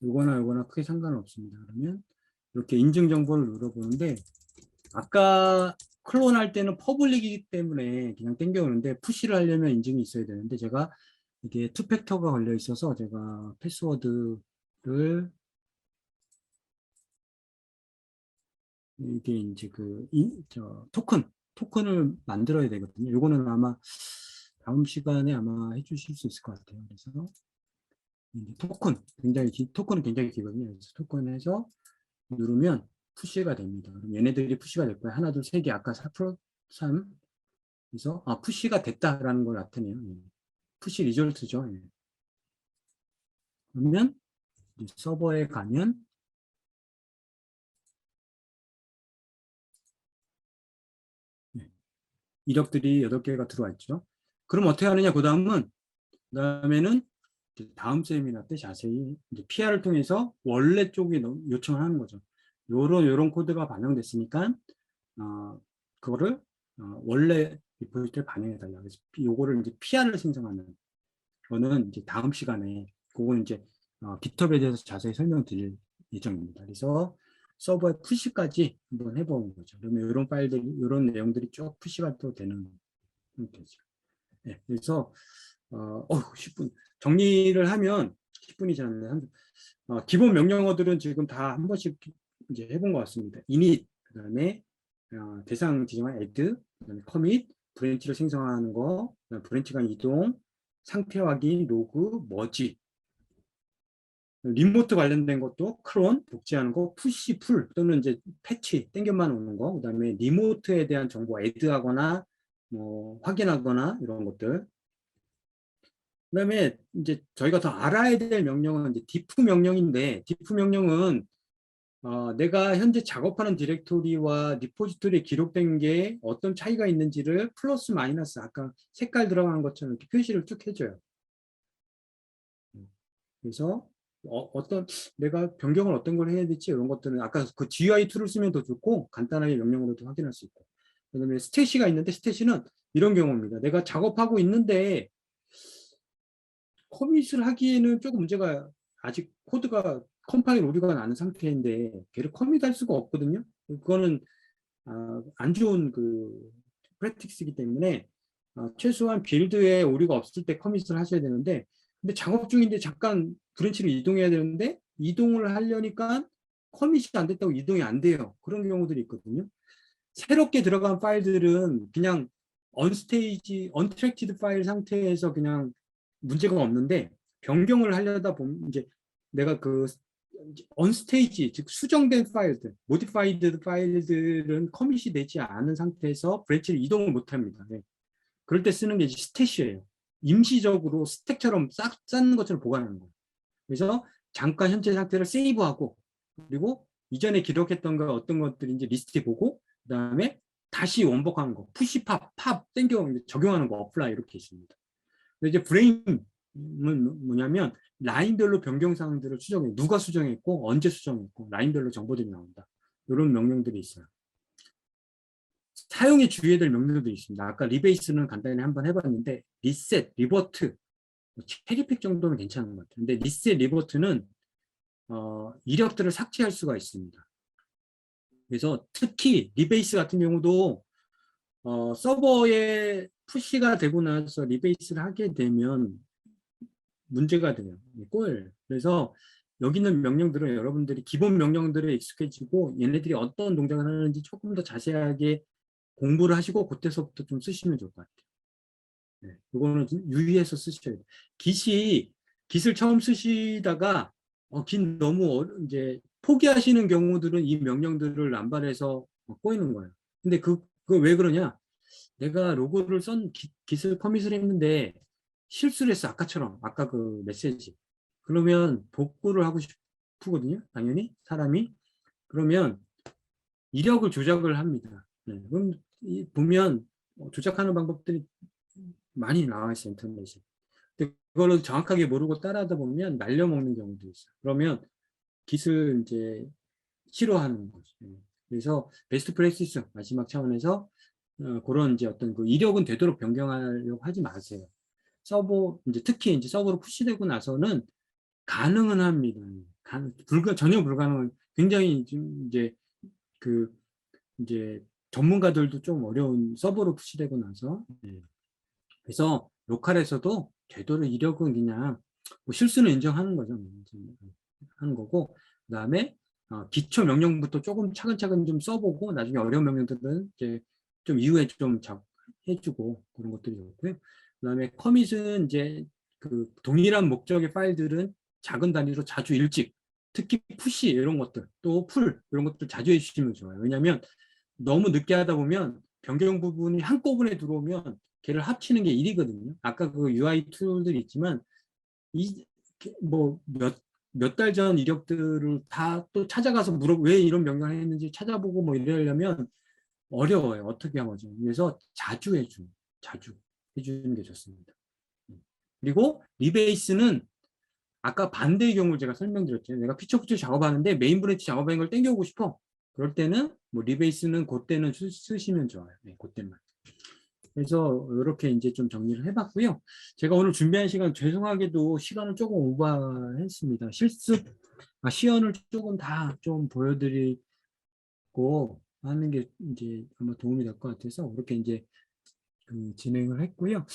요거나 크게 상관없습니다. 그러면 이렇게 인증 정보를 눌러보는데 아까 클론 할 때는 퍼블릭이기 때문에 그냥 땡겨오는데 푸시를 하려면 인증이 있어야 되는데 제가 이게 투팩터가 걸려 있어서 제가 패스워드를 이게 이제 토큰을 만들어야 되거든요. 요거는 아마 다음 시간에 아마 해주실 수 있을 것 같아요. 그래서 토큰은 굉장히 길거든요. 그래서 토큰에서 누르면 푸시가 됩니다. 그럼 얘네들이 푸시가 될 거예요. 하나, 둘, 세 개. 아까 4 플러스 3. 그래서 푸시가 됐다라는 걸 나타내요. 푸시 리졸트죠. 그러면 서버에 가면 이력들이 8개가 들어와 있죠. 그럼 어떻게 하느냐? 그다음에는 다음 세미나 때 자세히 이제 PR을 통해서 원래 쪽에 요청을 하는 거죠. 요런 코드가 반영됐으니까 그거를 원래 리포지터리에 반영해 달라. 그래서 요거를 이제 PR을 생성하는 거는 이제 다음 시간에 그거는 이제 깃허브에 대해서 자세히 설명드릴 예정입니다. 그래서 서버에 푸시까지 한번 해보는 거죠. 그러면 이런 파일들, 이런 내용들이 쭉 푸시가 또 되는 형태죠. 네, 그래서 10분 정리를 하면 10분이 지났네요. 기본 명령어들은 지금 다 한 번씩 이제 해본 것 같습니다. init, 그다음에 대상 지정한 add, 그다음에 commit, 브랜치를 생성하는 거, 브랜치 간 이동, 상태 확인, 로그, 머지, 리모트 관련된 것도 크론, 복제하는 거, 푸시, 풀 또는 이제 패치, 땡겨만 오는 거, 그다음에 리모트에 대한 정보 애드하거나 뭐 확인하거나 이런 것들. 그다음에 이제 저희가 더 알아야 될 명령은 이제 diff 명령인데, diff 명령은 내가 현재 작업하는 디렉토리와 리포지토리에 기록된 게 어떤 차이가 있는지를 플러스 마이너스 아까 색깔 들어간 것처럼 이렇게 표시를 쭉 해줘요. 그래서 내가 변경을 어떤 걸 해야 될지 이런 것들은 아까 그 GUI 툴을 쓰면 더 좋고 간단하게 명령으로도 확인할 수 있고. 그다음에 스탯이가 있는데 스탯은 이런 경우입니다. 내가 작업하고 있는데 커밋을 하기에는 조금 문제가 아직 코드가 컴파일 오류가 나는 상태인데 걔를 커밋할 수가 없거든요. 그거는 안 좋은 그 프랙티스이기 때문에 최소한 빌드에 오류가 없을 때 커밋을 하셔야 되는데 근데 작업 중인데 잠깐 브랜치를 이동해야 되는데 이동을 하려니까 커밋이 안 됐다고 이동이 안 돼요. 그런 경우들이 있거든요. 새롭게 들어간 파일들은 그냥 언트랙티드 파일 상태에서 그냥 문제가 없는데 변경을 하려다 보면 이제 내가 그 언스테이지 즉 수정된 파일들, 모디파이드 파일들은 커밋이 되지 않은 상태에서 브랜치를 이동을 못 합니다. 네. 그럴 때 쓰는 게 이제 스탯이에요. 임시적으로 스택처럼 쌓는 것처럼 보관하는 거예요. 그래서 잠깐 현재 상태를 세이브하고 그리고 이전에 기록했던 거 어떤 것들인지 리스트 보고 그다음에 다시 원복하는 거, 푸시팝, 팝 땡겨 적용하는 거, 어플라이 이렇게 있습니다. 이제 브레인은 뭐냐면 라인별로 변경사항들을 수정해. 누가 수정했고 언제 수정했고 라인별로 정보들이 나온다. 이런 명령들이 있어요. 사용에 주의해야 될 명령들이 있습니다. 아까 리베이스는 간단히 한번 해봤는데 리셋, 리버트, 캐리픽 정도는 괜찮은 것 같아요. 근데 리셋, 리버트는 이력들을 삭제할 수가 있습니다. 그래서 특히 리베이스 같은 경우도 서버에 푸시가 되고 나서 리베이스를 하게 되면 문제가 돼요. 꼬여요. 그래서 여기 있는 명령들은 여러분들이 기본 명령들에 익숙해지고 얘네들이 어떤 동작을 하는지 조금 더 자세하게 공부를 하시고 그때서부터 좀 쓰시면 좋을 것 같아요. 네, 이거는 좀 유의해서 쓰셔야 돼요. 깃을 처음 쓰시다가 깃 너무 이제 포기하시는 경우들은 이 명령들을 남발해서 꼬이는 거예요. 근데 그거 왜 그러냐? 내가 로고를 깃을 커밋을 했는데 실수를 했어. 아까처럼. 아까 그 메시지. 그러면 복구를 하고 싶거든요. 당연히 사람이. 그러면 이력을 조작을 합니다. 네, 그럼 보면 조작하는 방법들이 많이 나와 있어요. 인터넷에. 근데 그거를 정확하게 모르고 따라하다 보면 날려먹는 경우도 있어요. 그러면 깃을 이제 싫어하는 거죠. 그래서 베스트 프랙티스 마지막 차원에서 그런 이제 어떤 그 이력은 되도록 변경하려고 하지 마세요. 이제 특히 이제 서버로 푸시되고 나서는 가능은 합니다. 전혀 불가능한 굉장히 좀 이제 전문가들도 좀 어려운 서버로 푸시되고 나서 그래서 로컬에서도 되도록 이력은 그냥 뭐 실수는 인정하는 거죠. 하는 거고 그다음에 기초 명령부터 조금 차근차근 좀 써보고 나중에 어려운 명령들은 이제 좀 이후에 좀 해주고 그런 것들이 좋고요. 그다음에 커밋은 이제 그 동일한 목적의 파일들은 작은 단위로 자주 일찍 특히 푸시 이런 것들, 또 풀 이런 것들 자주 해주시면 좋아요. 왜냐하면 너무 늦게 하다 보면 변경 부분이 한꺼번에 들어오면 걔를 합치는 게 일이거든요. 아까 그 UI 툴들이 있지만 몇 달 전 이력들을 다 또 찾아가서 왜 이런 변경을 했는지 찾아보고 뭐 이러려면 어려워요. 어떻게 하죠? 그래서 자주 해주는 게 좋습니다. 그리고 리베이스는 아까 반대의 경우를 제가 설명드렸죠. 내가 피처 작업하는데 메인 브랜치 작업한 걸 땡겨오고 싶어. 그럴 때는 뭐 리베이스는 그때는 쓰시면 좋아요. 네, 그때만. 그래서 이렇게 이제 좀 정리를 해봤고요. 제가 오늘 준비한 시간 죄송하게도 시간을 조금 오버했습니다. 시연을 조금 다 좀 보여드리고 하는 게 이제 아마 도움이 될 것 같아서 그렇게 이제 진행을 했고요.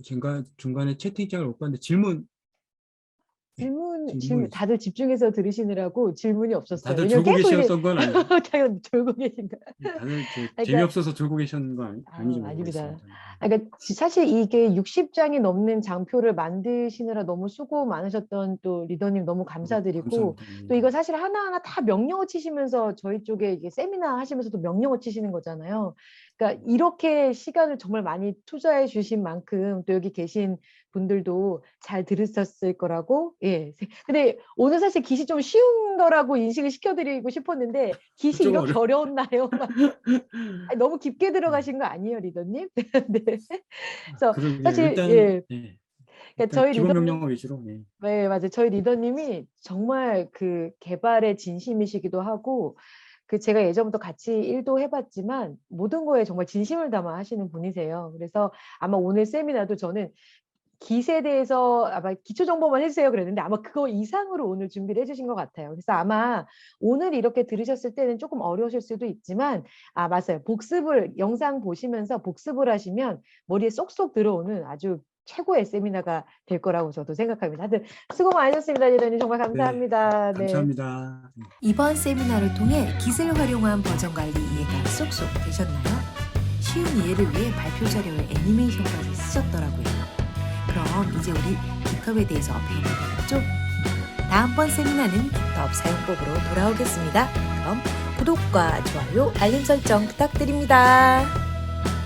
제가 중간에 채팅창을 못 봤는데 질문 다들 집중해서 들으시느라고 질문이 없었어요. 다들 왜냐면 졸고 계속 계셨던 건 아니죠? 당연 졸고 계신 거. 다들 그러니까, 재미없어서 졸고 계셨는 건 아닌지 아닙니다. 모르겠습니다. 그러니까 사실 이게 60장이 넘는 장표를 만드시느라 너무 수고 많으셨던 또 리더님 너무 감사드리고 감사합니다. 또 이거 사실 하나하나 다 명령어 치시면서 저희 쪽에 이게 세미나 하시면서도 명령어 치시는 거잖아요. 그러니까 이렇게 시간을 정말 많이 투자해 주신 만큼 또 여기 계신 분들도 잘 들으셨을 거라고. 예. 근데 오늘 사실 깃이 좀 쉬운 거라고 인식을 시켜드리고 싶었는데 깃이 이렇게 어려웠나요? 너무 깊게 들어가신 거 아니에요, 리더님? 네. 그래서 사실 일단, 예. 네. 그러니까 저희 기본 리더님, 명령어 위주로. 네. 네, 맞아요. 저희 리더님이 정말 그 개발의 진심이시기도 하고 제가 예전부터 같이 일도 해봤지만 모든 거에 정말 진심을 담아 하시는 분이세요. 그래서 아마 오늘 세미나도 저는 깃에 대해서 아마 기초 정보만 해주세요 그랬는데 아마 그거 이상으로 오늘 준비를 해주신 것 같아요. 그래서 아마 오늘 이렇게 들으셨을 때는 조금 어려우실 수도 있지만 맞아요. 영상 보시면서 복습을 하시면 머리에 쏙쏙 들어오는 아주 최고의 세미나가 될 거라고 저도 생각합니다. 하여튼 수고 많으셨습니다. 리더님 정말 감사합니다. 네, 감사합니다. 네. 이번 세미나를 통해 깃을 활용한 버전 관리 이해가 쏙쏙 되셨나요? 쉬운 이해를 위해 발표 자료에 애니메이션까지 쓰셨더라고요. 그럼 이제 우리 깃허브에 대해서 배우게 되겠죠? 다음번 세미나는 깃허브 사용법으로 돌아오겠습니다. 그럼 구독과 좋아요, 알림 설정 부탁드립니다.